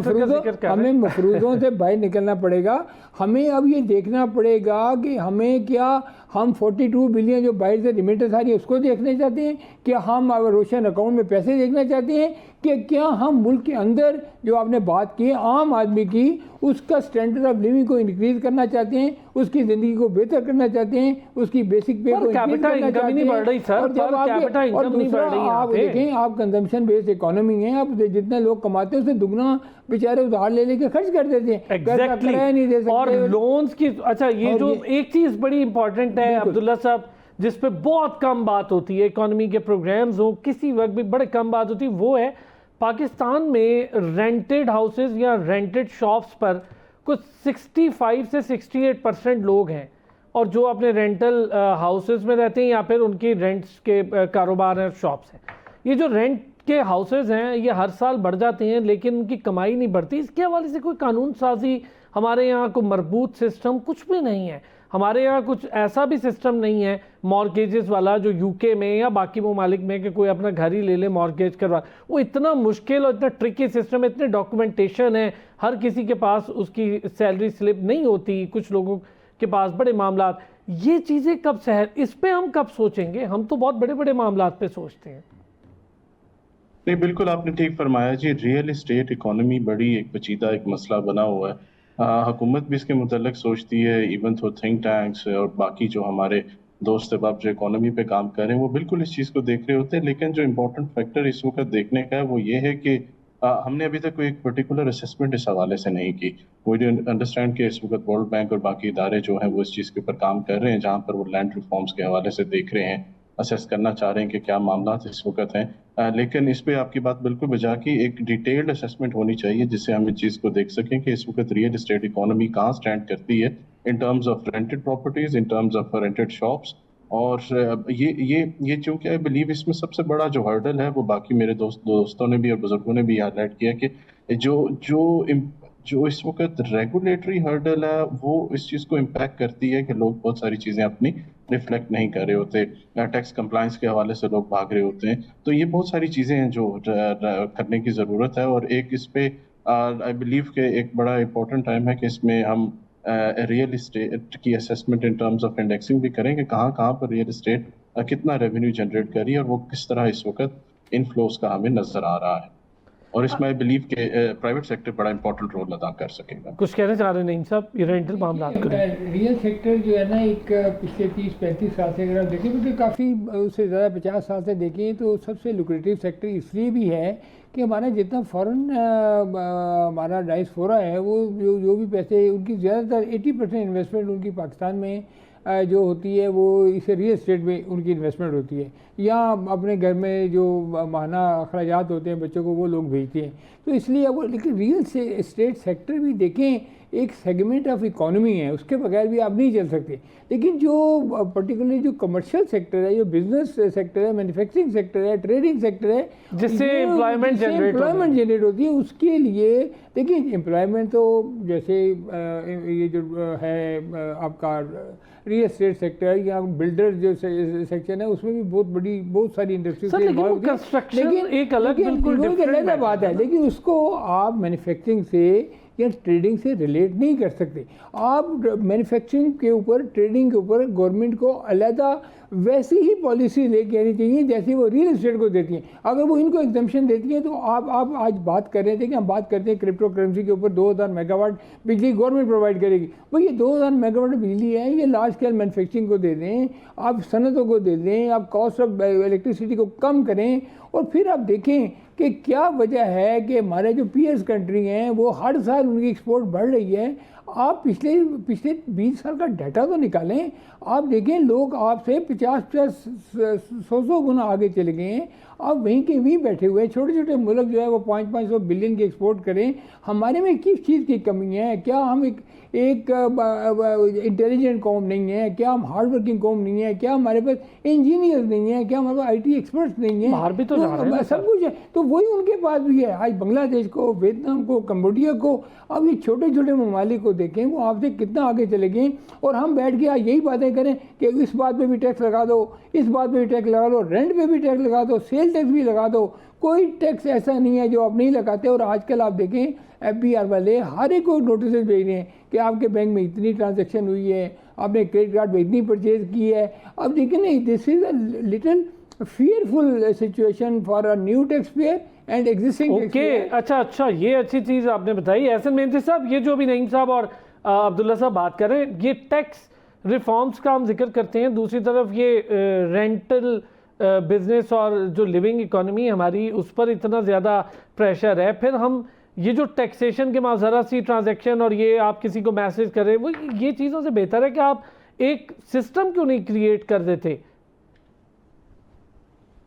मफरूज़ों से बाहर निकलना पड़ेगा। हमें अब ये देखना पड़ेगा कि हमें क्या हम 42 बिलियन जो बाहर से रिमिटेंस आ रही है उसको देखना चाहते हैं, क्या हम रोशन अकाउंट में पैसे देखना चाहते हैं, कि क्या हम मुल्क के अंदर जो आपने बात की आम आदमी की उसका स्टैंडर्ड ऑफ लिविंग को इंक्रीज करना चाहते हैं, उसकी ज़िंदगी को बेहतर करना चाहते हैं, उसकी बेसिक पे को इंक्रीज करना चाहते हैं। और जब और दूसरा आप देखें, आप कंजम्पशन बेस्ड इकोनॉमी है, आप जितने लोग कमाते हैं उससे दुगना बेचारे उधार ले लेके खर्च कर देते हैं, किराया नहीं दे सकते और लोन्स की। अच्छा, ये जो एक चीज़ बड़ी इंपॉर्टेंट है अब्दुल्ला साहब, जिस पे बहुत कम बात होती है, इकोनॉमी के प्रोग्राम्स हो किसी वक्त भी बड़े कम बात होती है, वो है पाकिस्तान में रेंटेड हाउसेस या रेंटेड शॉप्स पर कुछ 65 से 68% लोग हैं और जो अपने रेंटल हाउसेस में रहते हैं या फिर उनकी रेंट्स के कारोबार हैं, शॉप्स हैं। ये जो रेंट के हाउसेस हैं ये हर साल बढ़ जाते हैं लेकिन उनकी कमाई नहीं बढ़ती। इसके हवाले से कोई कानून साजी हमारे यहाँ को मजबूत सिस्टम कुछ भी नहीं है। हमारे यहाँ कुछ ऐसा भी सिस्टम नहीं है मॉर्गेजेस वाला जो यूके में या बाकी ममालिक में कि कोई अपना घर ही ले ले मॉर्गेज करवा। वो इतना मुश्किल और इतना ट्रिकी सिस्टम है, इतने डॉक्यूमेंटेशन है, हर किसी के पास उसकी सैलरी स्लिप नहीं होती, कुछ लोगों के पास बड़े मामला। ये चीज़ें कब सहल, इस पे हम कब सोचेंगे? हम तो बहुत बड़े बड़े मामला पे सोचते हैं। नहीं, बिल्कुल आपने ठीक फरमाया जी। रियल एस्टेट इकोनॉमी बड़ी एक पेचीदा एक मसला बना हुआ है। हुकूमत भी इसके मुतल्लिक सोचती है, इवन तो थिंक टैंक्स और बाकी जो हमारे दोस्त अहबाब जो इकोनॉमी पे काम कर रहे हैं वो बिल्कुल इस चीज़ को देख रहे होते हैं। लेकिन जो इम्पोर्टेंट फैक्टर इस वक्त देखने का है वो ये है कि हमने अभी तक कोई एक पर्टिकुलर असेसमेंट इस हवाले से नहीं की। वी डोंट अंडरस्टैंड कि इस वक्त वर्ल्ड बैंक और बाकी इदारे जो हैं वो इस चीज़ के ऊपर काम कर रहे हैं, जहाँ पर वो लैंड रिफॉर्म्स के हवाले से देख रहे हैं, असेस करना चाह रहे हैं कि क्या मामला इस वक्त हैं। लेकिन इस पे आपकी बात बिल्कुल बजा की एक डिटेल्ड असेसमेंट होनी चाहिए जिससे हम इस चीज़ को देख सकें कि इस वक्त रियल एस्टेट इकोनॉमी कहाँ स्टैंड करती है in terms of rented properties, in terms of rented shops. और ये चूँकि आई बिलीव इसमें सबसे बड़ा जो हर्डल है वो बाकी मेरे दोस्तों ने भी और बुजुर्गों ने भी हाईलाइट किया कि जो इस वक्त रेगुलेटरी हर्डल है वो इस चीज़ को इम्पैक्ट करती है कि लोग बहुत सारी चीज़ें अपनी रिफ्लेक्ट नहीं कर रहे होते, टैक्स कंप्लायंस के हवाले से लोग भाग रहे होते हैं। तो ये बहुत सारी चीज़ें हैं जो करने की ज़रूरत है। और एक इस पे आई बिलीव के एक बड़ा इंपॉर्टेंट टाइम है कि इसमें हम रियल इस्टेट की assessment in terms of indexing भी करें कि कहाँ कहाँ पर रियल इस्टेट कितना रेवेन्यू जनरेट कर रही है और वो किस तरह इस वक्त इनफ्लोज का हमें नज़र आ रहा है। और इसमें आई बिलीव के प्राइवेट सेक्टर बड़ा इंपॉर्टेंट रोल अदा कर सकेगा। कुछ कहना चाह रहे नहीं साहब, ये रेंटल मामला रियल सेक्टर जो है ना एक पिछले 30-35 साल से अगर आप देखें, क्योंकि काफ़ी उससे ज़्यादा 50 साल से देखें तो सबसे लुक्रेटिव सेक्टर इसलिए भी है कि हमारा जितना फॉरेन हमारा डायस्पोरा है वो जो भी पैसे उनकी ज़्यादातर 80% इन्वेस्टमेंट उनकी पाकिस्तान में जो होती है वो इसे रियल एस्टेट में उनकी इन्वेस्टमेंट होती है, या अपने घर में जो माहाना अखराजात होते हैं बच्चों को वो लोग भेजते हैं। तो इसलिए वो, लेकिन रियल एस्टेट सेक्टर भी देखें एक सेगमेंट ऑफ इकोनॉमी है, उसके बगैर भी आप नहीं चल सकते। लेकिन जो पर्टिकुलरली जो कमर्शियल सेक्टर है, जो बिजनेस सेक्टर है, मैन्युफैक्चरिंग सेक्टर है, ट्रेडिंग सेक्टर है, जिससे एम्प्लॉयमेंट जनरेट होती है, उसके लिए देखिए एम्प्लॉयमेंट तो जैसे ये जो है आपका रियल एस्टेट सेक्टर या बिल्डर जो सेक्शन है, उसमें भी बहुत सारी इंडस्ट्री एक अलग बिल्कुल डिफरेंट बात है। लेकिन उसको आप मैन्युफैक्चरिंग से या ट्रेडिंग से रिलेट नहीं कर सकते। आप मैन्युफैक्चरिंग के ऊपर, ट्रेडिंग के ऊपर गवर्नमेंट को अलहदा वैसी ही पॉलिसी लेके आनी चाहिए जैसी वो रियल एस्टेट को देती हैं। अगर वो इनको एग्जम्पशन देती हैं तो आप आज बात कर रहे थे कि हम बात करते हैं क्रिप्टो करेंसी के ऊपर 2000 मेगावाट बिजली गवर्नमेंट प्रोवाइड करेगी। भाई ये 2000 मेगावाट बिजली है, ये लार्ज स्केल मैन्युफैक्चरिंग को दे दें, आप सनतों को दे दें, आप कॉस्ट ऑफ इलेक्ट्रिसिटी को कम करें, और फिर आप देखें कि क्या वजह है कि हमारे जो पीएस कंट्री हैं वो हर साल उनकी एक्सपोर्ट बढ़ रही है। आप पिछले 20 साल का डाटा तो निकालें, आप देखें लोग आपसे 50-100 गुना आगे चले गए हैं। आप वहीं के वहीं बैठे हुए हैं। छोटे छोटे मुल्क जो है वो 500 बिलियन की एक्सपोर्ट करें। हमारे में किस चीज़ की कमी है? क्या हम एक इंटेलिजेंट कौम नहीं है? क्या हम हार्ड वर्किंग कौम नहीं है? क्या हमारे पास इंजीनियर नहीं है? क्या हमारे पास IT एक्सपर्ट्स नहीं है? बाहर भी तो जा रहे हैं सब कुछ है, तो वही उनके पास भी है। आज बांग्लादेश को, वियतनाम को, कंबोडिया को, अब ये छोटे छोटे ममालिक को देखें, वो आपसे कितना आगे चले गए, और हम बैठ के आज यही बातें करें कि इस बात पे भी टैक्स लगा दो, इस बात पे भी टैक्स लगा दो, रेंट पे भी टैक्स लगा दो, सेल टैक्स भी लगा दो। कोई टैक्स ऐसा नहीं है जो आप नहीं लगाते। और आजकल आप देखें FBR वाले हर एक को नोटिस भेज रहे हैं कि आपके बैंक में इतनी ट्रांजैक्शन हुई है, आपने क्रेडिट कार्ड में इतनी परचेज की है। अब देखिए नहीं, this is a little fearful situation for a new taxpayer and existing taxpayer। अच्छा, ये अच्छी चीज़ आपने बताई। एहसन मेहंदी साहब, ये जो अभी नईम साहब और अब्दुल्ला साहब बात कर रहे हैं, ये टैक्स रिफॉर्म्स का हम जिक्र करते हैं, दूसरी तरफ ये रेंटल बिजनेस और जो लिविंग इकोनॉमी हमारी, उस पर इतना ज़्यादा प्रेशर है। फिर हम ये जो टैक्सेशन के ज़रा सी ट्रांजैक्शन और ये आप किसी को मैसेज कर रहे हैं, वो ये चीज़ों से बेहतर है कि आप एक सिस्टम क्यों नहीं क्रिएट कर देते?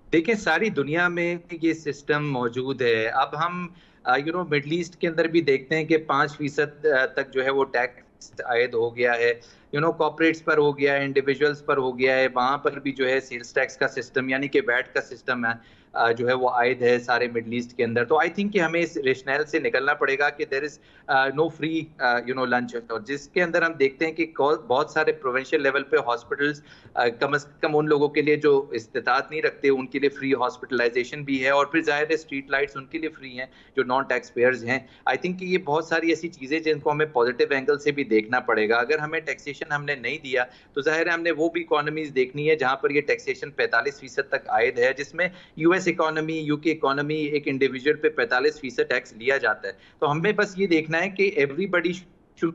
देखिए, सारी दुनिया में ये सिस्टम मौजूद है। अब हम मिडल ईस्ट के अंदर भी देखते हैं कि 5% तक जो है वो टैक्स आयद हो गया है। कॉर्पोरेट्स पर हो गया है, इंडिविजुअल्स पर हो गया है। वहाँ पर भी जो है सेल्स टैक्स का सिस्टम यानी कि वैट का सिस्टम है जो है वो आयद है सारे मिडल ईस्ट के अंदर। तो आई थिंक कि हमें इस रेशनल से निकलना पड़ेगा कि there is no free lunch, और जिसके अंदर हम देखते हैं कि बहुत सारे प्रोविंशियल लेवल पे हॉस्पिटल्स कम से कम उन लोगों के लिए जो इस्तिताअत नहीं रखते उनके लिए फ्री हॉस्पिटलाइजेशन भी है, और फिर जाहिर है स्ट्रीट लाइट्स उनके लिए फ्री हैं जो नॉन टैक्स पेयर्स हैं। आई थिंक कि ये बहुत सारी ऐसी चीज़ें जिनको हमें पॉजिटिव एंगल से भी देखना पड़ेगा। अगर हमें टैक्सेशन हमने नहीं दिया तो जाहिर है हमने वो भी इकोनॉमीज देखनी है जहाँ पर ये टैक्सेशन 45% तक आयद है, जिसमें US इकोनॉमी, UK इकोनॉमी, एक इंडिविजुअल पे 45% टैक्स लिया जाता है। तो हमें बस ये देखना है कि everybody should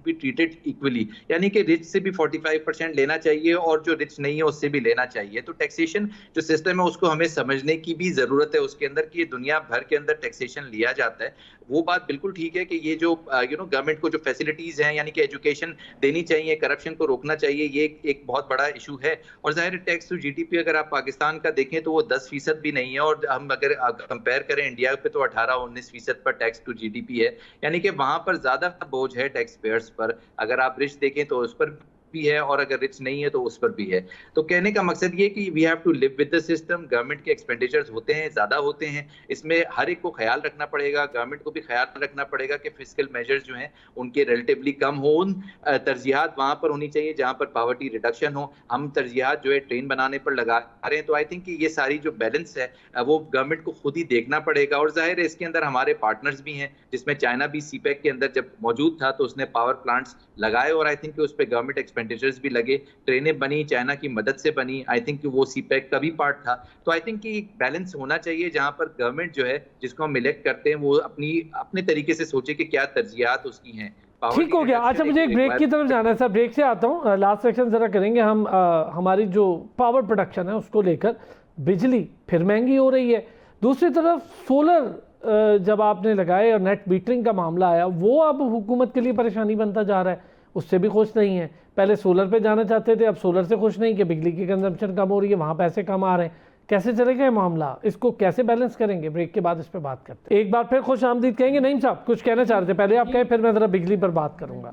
be treated equally, यानी कि रिच से भी 45% लेना चाहिए और जो रिच नहीं है उससे भी लेना चाहिए। तो टैक्सेशन जो सिस्टम है उसको हमें समझने की भी जरूरत है उसके अंदर कि दुनिया भर के अंदर टैक्सेशन लिया जाता है। वो बात बिल्कुल ठीक है कि ये जो गवर्नमेंट को जो फैसिलिटीज हैं यानी कि एजुकेशन देनी चाहिए, करप्शन को रोकना चाहिए, ये एक बहुत बड़ा इशू है। और जाहिर टैक्स टू GDP अगर आप पाकिस्तान का देखें तो वो 10% भी नहीं है, और हम अगर कंपेयर करें इंडिया पे तो 18-19% पर टैक्स टू GDP है, यानी कि वहां पर ज्यादा बोझ है टैक्स पेयर्स पर। अगर आप रिच देखें तो उस पर भी है और अगर रिच नहीं है तो उस पर भी है। तो कहने का मकसद ये कि we have to live with the system. Government के एक्सपेंडिचर्स होते हैं, ज्यादा होते हैं, इसमें हर एक को ख्याल रखना पड़ेगा। गवर्नमेंट को भी ख्याल रखना पड़ेगा कि फिस्कल मेजर्स जो हैं उनके रिलेटिवली कम हो। उन तरजीहात वहां पर होनी चाहिए जहां पर पॉवर्टी रिडक्शन हो। हम तरजीहात जो है ट्रेन बनाने पर लगा रहे हैं। तो आई थिंक कि ये सारी जो बैलेंस है वो गवर्नमेंट को खुद ही देखना पड़ेगा। और जाहिर है इसके अंदर हमारे पार्टनर्स भी हैं, जिसमें चाइना भी CPEC के अंदर जब मौजूद था तो उसने पावर प्लांट्स लगाए और आई थिंक कि उस पर गवर्नमेंट एक्सपेंडिचर्स भी लगे, ट्रेनें बनी, चाइना की मदद से बनी। आई थिंक कि वो CPEC का भी पार्ट था। तो आई थिंक कि बैलेंस होना चाहिए जहां पर गवर्नमेंट जो है जिसको हम इलेक्ट करते हैं वो अपने तरीके से सोचे कि क्या तरजीहात उसकी हैं। ठीक हो गया। अच्छा, मुझे एक ब्रेक की तरफ जाना है सर, ब्रेक से आता हूँ। लास्ट सेक्शन जरा करेंगे हम हमारी जो पावर प्रोडक्शन है उसको लेकर। बिजली फिर महंगी हो रही है, दूसरी तरफ सोलर जब आपने लगाए और नेट मीटरिंग का मामला आया, वो अब हुकूमत के लिए परेशानी बनता जा रहा है, उससे भी खुश नहीं है। पहले सोलर पे जाना चाहते थे, अब सोलर से खुश नहीं कि बिजली की कंजम्पशन कम हो रही है, वहाँ पैसे कम आ रहे हैं। कैसे चलेगा ये मामला, इसको कैसे बैलेंस करेंगे? ब्रेक के बाद इस पर बात करते हैं। एक बार फिर खुश आमदीद कहेंगे। नईम साहब कुछ कहना चाह रहे थे, पहले आप कहें फिर मैं ज़रा बिजली पर बात करूँगा।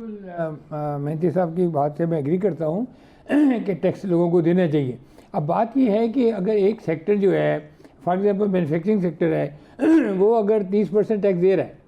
मेहती साहब की बात से मैं एग्री करता हूँ कि टैक्स लोगों को देना चाहिए। अब बात यह है कि अगर एक सेक्टर जो है, फॉर एग्जांपल मैन्युफैक्चरिंग सेक्टर है, वो अगर 30% टैक्स दे रहा है,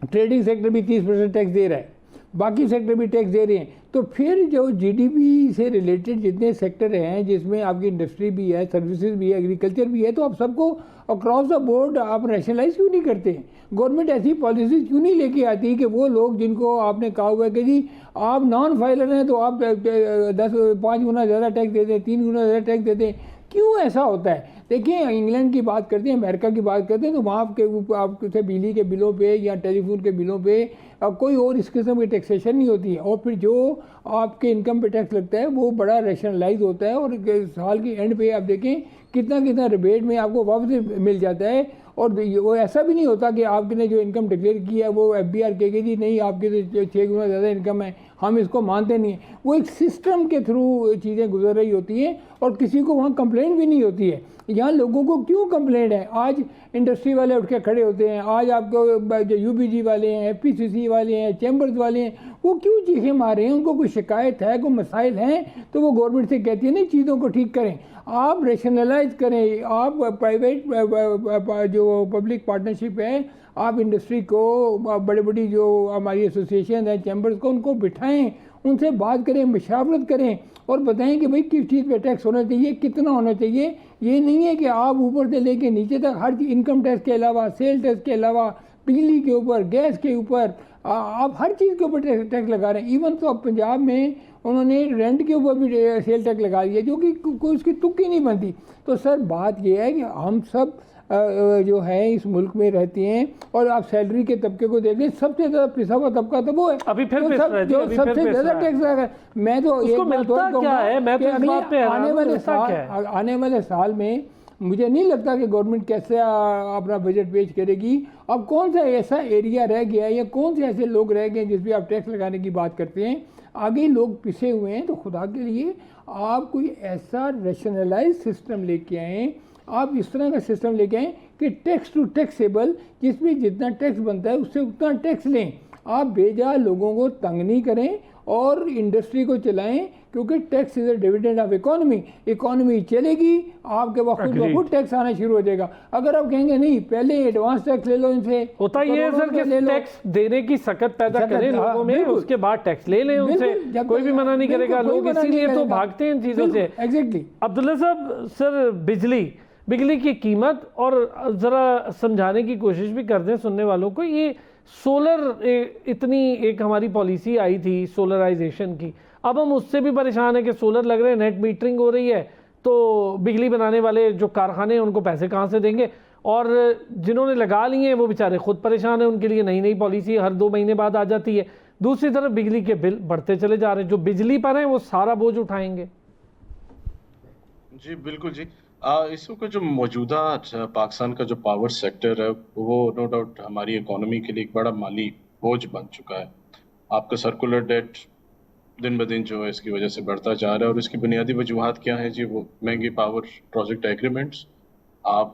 ट्रेडिंग सेक्टर भी 30% टैक्स दे रहा है, बाकी सेक्टर भी टैक्स दे रहे हैं, तो फिर जो जीडीपी से रिलेटेड जितने सेक्टर हैं जिसमें आपकी इंडस्ट्री भी है, सर्विसेज भी है, एग्रीकल्चर भी है, तो आप सबको अक्रॉस द बोर्ड आप रैशनलाइज क्यों नहीं करते? गवर्नमेंट ऐसी पॉलिसीज क्यों नहीं लेके आती कि वो लोग जिनको आपने कहा हुआ है कि जी आप नॉन फाइलर हैं तो आप 5 गुना ज़्यादा टैक्स दे दें, 3 गुना ज़्यादा टैक्स दे दें, क्यों ऐसा होता है? देखिए इंग्लैंड की बात करते हैं, अमेरिका की बात करते हैं, तो वहाँ के आपके बिजली के बिलों पे या टेलीफोन के बिलों पे कोई और इस किस्म की टैक्सेशन नहीं होती है, और फिर जो आपके इनकम पे टैक्स लगता है वो बड़ा रैशनलाइज होता है, और साल की एंड पे आप देखें कितना कितना रिबेट में आपको वापस मिल जाता है। और वो ऐसा भी नहीं होता कि आपने जो इनकम डिक्लेयर की है वो FBR कहेगी जी नहीं आपकी तो 6 गुना ज़्यादा इनकम है, हम इसको मानते नहीं हैं। वो एक सिस्टम के थ्रू चीज़ें गुजर रही होती हैं और किसी को वहाँ कंप्लेंट भी नहीं होती है। यहाँ लोगों को क्यों कंप्लेंट है? आज इंडस्ट्री वाले उठ के खड़े होते हैं, आज आपको जो UBG वाले हैं, FPCC वाले हैं, चैम्बर्स वाले हैं, वो क्यों चीखें मार रहे हैं? उनको कोई शिकायत है, कोई मसाइल हैं, तो वो गवर्नमेंट से कहती है नहीं चीज़ों को ठीक करें, आप रेशनलाइज करें, आप प्राइवेट जो पब्लिक पार्टनरशिप है, आप इंडस्ट्री को बड़ी बड़ी जो हमारी एसोसिएशन है, चैम्बर्स को, उनको बिठाएं, उनसे बात करें, मशावरत करें और बताएं कि भाई किस चीज़ पे टैक्स होना चाहिए, कितना होना चाहिए। ये नहीं है कि आप ऊपर से लेके नीचे तक हर चीज़, इनकम टैक्स के अलावा, सेल टैक्स के अलावा, बिजली के ऊपर, गैस के ऊपर, आप हर चीज़ के ऊपर टैक्स लगा रहे हैं। इवन तो अब पंजाब में उन्होंने रेंट के ऊपर भी सेल टैक्स लगा दिया, जो कि कोई उसकी तुक्की नहीं बनती। तो सर बात यह है कि हम सब जो है इस मुल्क में रहते हैं, और आप सैलरी के तबके को देख लें, सबसे ज़्यादा पिसा हुआ तबका तो वो है, अभी फिर तो सबसे ज़्यादा टैक्स लगा। मैं तो उसको मिलता क्या है? मैं तो इस बात पे आने वाले साल में मुझे नहीं लगता कि गवर्नमेंट कैसे अपना बजट पेश करेगी। अब कौन सा ऐसा एरिया रह गया है या कौन से ऐसे लोग रह गए जिस पे आप टैक्स लगाने की बात करते हैं? आगे लोग पिसे हुए हैं, तो खुदा के लिए आप कोई ऐसा रैशनलाइज सिस्टम लेके आएँ, आप इस तरह का सिस्टम लेके आएँ कि टैक्स टू टैक्सेबल, जिसमें जितना टैक्स बनता है उससे उतना टैक्स लें। आप बेजा लोगों को तंग नहीं करें और इंडस्ट्री को चलाएं, क्योंकि tax is a dividend of economy. Economy चलेगी, आपके वक्त टैक्स आना शुरू हो जाएगा। अगर आप कहेंगे नहीं पहले एडवांस टैक्स ले लो इनसे, होता ये है सर कि टैक्स देने की सकत पैदा करें लोगों में, उसके बाद टैक्स ले लें उनसे, कोई भी मना नहीं करेगा। लोग इसीलिए तो भागते हैं इन चीज़ों से। एग्जैक्टली। अब्दुल्ला साहब, सर बिजली की कीमत और ज़रा समझाने की कोशिश भी कर दें सुनने वालों को। ये सोलर इतनी एक हमारी पॉलिसी आई थी सोलराइजेशन की, अब हम उससे भी परेशान हैं कि सोलर लग रहे हैं, नेट मीटरिंग हो रही है, तो बिजली बनाने वाले जो कारखाने हैं उनको पैसे कहाँ से देंगे, और जिन्होंने लगा लिए हैं वो बेचारे खुद परेशान हैं, उनके लिए नई नई पॉलिसी हर 2 महीने बाद आ जाती है। दूसरी तरफ बिजली के बिल बढ़ते चले जा रहे हैं, जो बिजली पर हैं वो सारा बोझ उठाएंगे। जी बिल्कुल जी। इस वक्त जो मौजूदा पाकिस्तान का जो पावर सेक्टर है वो नो डाउट हमारी इकोनॉमी के लिए एक बड़ा माली बोझ बन चुका है। आपका सर्कुलर डेट दिन ब दिन जो है इसकी वजह से बढ़ता जा रहा है, और इसकी बुनियादी वजूहात क्या है जी? वो महंगी पावर प्रोजेक्ट एग्रीमेंट्स,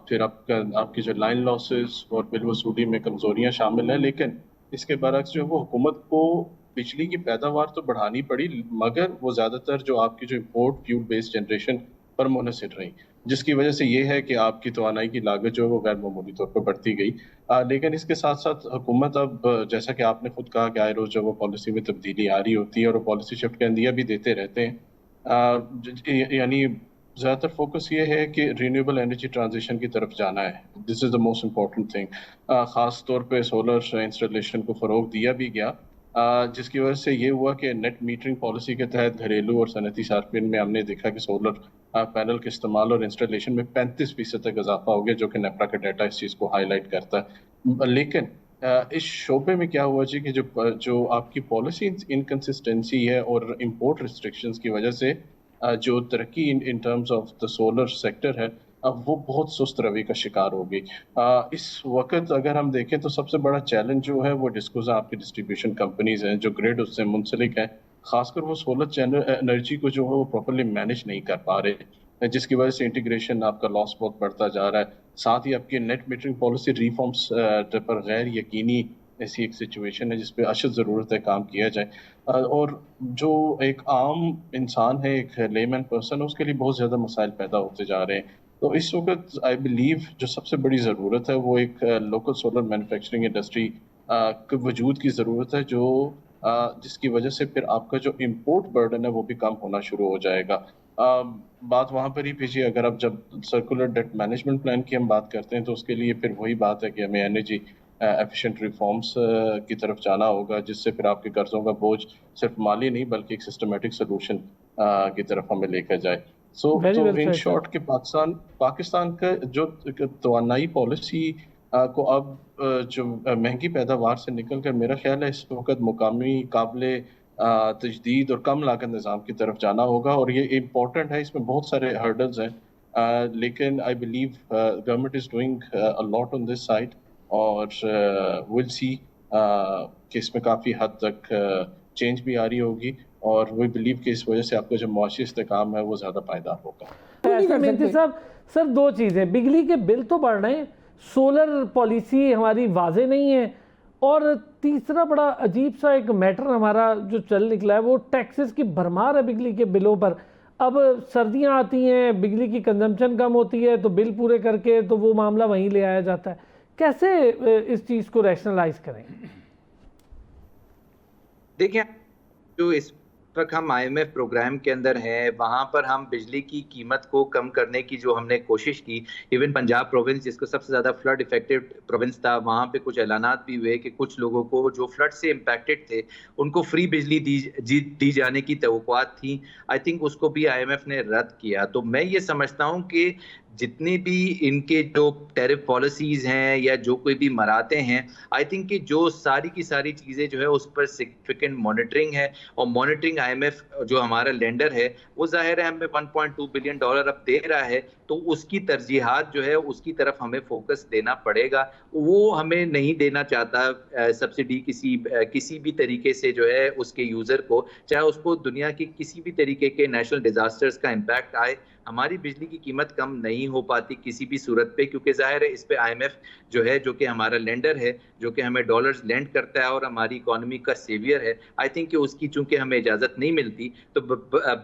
फिर आपकी जो लाइन लॉसेस और बिल वसूली में कमजोरियां शामिल हैं। लेकिन इसके बरक्स जो है वो हुकूमत को बिजली की पैदावार तो बढ़ानी पड़ी, मगर वो ज़्यादातर जो आपकी जो इम्पोर्ट फ्यूल बेस्ड जनरेशन पर मुनहसर रही, जिसकी वजह से ये है कि आपकी तवानाई की लागत जो है वो गैर मामूली तौर पर बढ़ती गई। लेकिन इसके साथ साथ हुकूमत अब जैसा कि आपने खुद कहा कि आए रोज जो वो पॉलिसी में तब्दीली आ रही होती है और वो पॉलिसी शिफ्ट का इंदिया भी देते रहते हैं। यानी ज़्यादातर फोकस ये है कि रीन्यूएबल एनर्जी ट्रांजिशन की तरफ जाना है। This is the most important thing. ख़ास तौर पे सोलर इंस्टॉलेशन को फ़रोग दिया भी गया, जिसकी वजह से ये हुआ कि नेट मीटरिंग पॉलिसी के तहत घरेलू और सनती सार्फिन में हमने देखा कि सोलर पैनल के इस्तेमाल और इंस्टॉलेशन में 35% तक इजाफा हो गया, जो कि नेपरा का डाटा इस चीज़ को हाईलाइट करता है। लेकिन इस शोबे में क्या हुआ जी कि जो आपकी पॉलिसी इनकन्सिस्टेंसी है और इम्पोर्ट रिस्ट्रिक्शंस की वजह से जो तरक्की in terms of the solar sector है अब वो बहुत सुस्त रवि का शिकार हो गई। इस वक्त अगर हम देखें तो सबसे बड़ा चैलेंज जो है वो डिस्कोजा आपकी डिस्ट्रीब्यूशन कंपनीज हैं जो ग्रिड उससे मुंसलिक है, खासकर वो सोलर चैनल एनर्जी को जो है वो प्रॉपर्ली मैनेज नहीं कर पा रहे। जिसकी वजह से इंटीग्रेशन आपका लॉस बहुत बढ़ता जा रहा है। साथ ही आपकी नेट मीटरिंग पॉलिसी रिफॉर्म्स पर गैर यकीनी ऐसी एक सिचुएशन है जिस पे अशद ज़रूरत है काम किया जाए। और जो एक आम इंसान है, एक लेमैन पर्सन है, उसके लिए बहुत ज़्यादा मसाइल पैदा होते जा रहे हैं। तो इस वक्त आई बिलीव जो सबसे बड़ी ज़रूरत है वो एक लोकल सोलर मैन्युफैक्चरिंग इंडस्ट्री के वजूद की ज़रूरत है, जो जिसकी वजह से फिर आपका जो इम्पोर्ट बर्डन है वो भी कम होना शुरू हो जाएगा। बात वहाँ पर ही पीछे, अगर आप जब सर्कुलर डेट मैनेजमेंट प्लान की हम बात करते हैं तो उसके लिए फिर वही बात है कि हमें एनर्जी एफिशिएंट रिफॉर्म्स की तरफ जाना होगा, जिससे फिर आपके कर्जों का बोझ सिर्फ माली नहीं बल्कि एक सिस्टमेटिक सोल्यूशन की तरफ हमें लेकर जाए। वेरी तो वेल इन सेड। शॉर्ट कि पाकिस्तान का जो तवानाई पॉलिसी को अब जो महंगी पैदावार से निकल कर मेरा ख्याल है इस वक्त मुकामी काबिले तजदीद और कम लागत निज़ाम की तरफ जाना होगा। और ये इम्पोर्टेंट है, इसमें बहुत सारे हर्डल्स हैं, लेकिन I believe government is doing a lot on this side, और विल सी कि इसमें काफ़ी हद तक चेंज भी आ रही होगी, और वी बिलीव कि इस वजह से आपका जो मुआशी इस्तेकाम है वो ज़्यादा पायदार होगा। नहीं कर ऐसा मेहनती सकते। साहब, सर दो चीज़ें, बिजली के बिल तो बढ़ रहे हैं, सोलर पॉलिसी हमारी वाजे नहीं है, और तीसरा बड़ा अजीब सा एक मैटर हमारा जो चल निकला है वो टैक्सेस की भरमार है बिजली के बिलों पर। अब सर्दियां आती हैं, बिजली की कंजम्पशन कम होती है तो बिल पूरे करके तो वो मामला वहीं ले आया जाता है। कैसे इस चीज़ को रैशनलाइज करें? देखिए, जो इस वक्त हम आईएमएफ प्रोग्राम के अंदर हैं, वहाँ पर हम बिजली की कीमत को कम करने की जो हमने कोशिश की, इवन पंजाब प्रोविंस जिसको सबसे ज़्यादा फ्लड इफेक्टेड प्रोविंस था, वहाँ पे कुछ ऐलानात भी हुए कि कुछ लोगों को जो फ्लड से इम्पैक्टेड थे उनको फ्री बिजली दी जाने की तवक्कुआत थी। आई थिंक उसको भी आईएमएफ ने रद्द किया। तो मैं ये समझता हूँ कि जितनी भी इनके जो टैरिफ पॉलिसीज हैं या जो कोई भी मराते हैं, आई थिंक कि जो सारी की सारी चीज़ें जो है उस पर सिग्निफिकेंट मॉनिटरिंग है, और मॉनिटरिंग आईएमएफ जो हमारा लेंडर है वो जाहिर है हमें $1.2 बिलियन अब दे रहा है, तो उसकी तरजीहात जो है उसकी तरफ हमें फोकस देना पड़ेगा। वो हमें नहीं देना चाहता सब्सिडी किसी भी तरीके से जो है उसके यूज़र को, चाहे उसको दुनिया की किसी भी तरीके के नेशनल डिजास्टर्स का इम्पैक्ट आए। हमारी बिजली की कीमत कम नहीं हो पाती किसी भी सूरत पे, क्योंकि जाहिर है इस पे आईएमएफ जो है, जो कि हमारा लेंडर है, जो कि हमें डॉलर्स लेंड करता है और हमारी इकोनॉमी का सेवियर है, आई थिंक कि उसकी चूंकि हमें इजाज़त नहीं मिलती, तो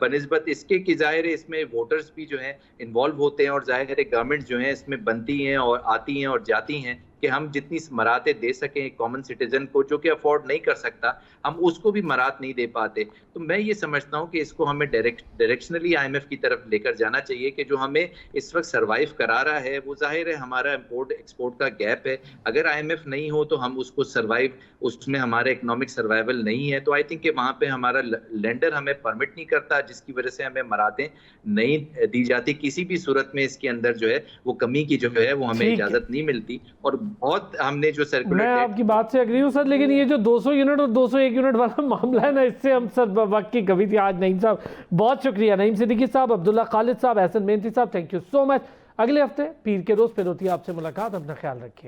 बनिस्बत इसके कि जाहिर है इसमें वोटर्स भी जो हैं इन्वॉल्व होते हैं, और जाहिर है गवर्नमेंट जो है इसमें बनती हैं और आती हैं और जाती हैं कि हम जितनी मराहतें दे सकें कॉमन सिटीजन को जो कि अफोर्ड नहीं कर सकता, हम उसको भी मराहत नहीं दे पाते। तो मैं ये समझता हूँ कि इसको हमें डायरेक्शनली आईएमएफ की तरफ लेकर जाना चाहिए कि जो हमें इस वक्त सर्वाइव करा रहा है वो जाहिर है हमारा इंपोर्ट एक्सपोर्ट का गैप है। अगर आईएमएफ नहीं हो तो हम उसको सर्वाइव, उसमें हमारा इकोनॉमिक सर्वाइवल नहीं है। तो आई थिंक कि वहाँ पे हमारा लेंडर हमें परमिट नहीं करता, जिसकी वजह से हमें मराहतें नहीं दी जाती। किसी भी सूरत में इसके अंदर जो है वो कमी की जो है वो हमें ठीक है। इजाजत नहीं मिलती। और बहुत हमने जो मैं सर्कुलर आपकी बात से एग्री हूँ सर, लेकिन ये जो 200 यूनिट और 201 यूनिट वाला मामला है ना, इससे हम सर वक्त की कमी थी। आज नईम साहब बहुत शुक्रिया, नईम सिद्दीकी साहब, अब्दुल्ला खालिद साहब, एहसन मेहनती साहब, थैंक यू सो मच। अगले हफ्ते पीर के रोज़ फिर होती है आपसे मुलाकात, अपना ख्याल रखिए।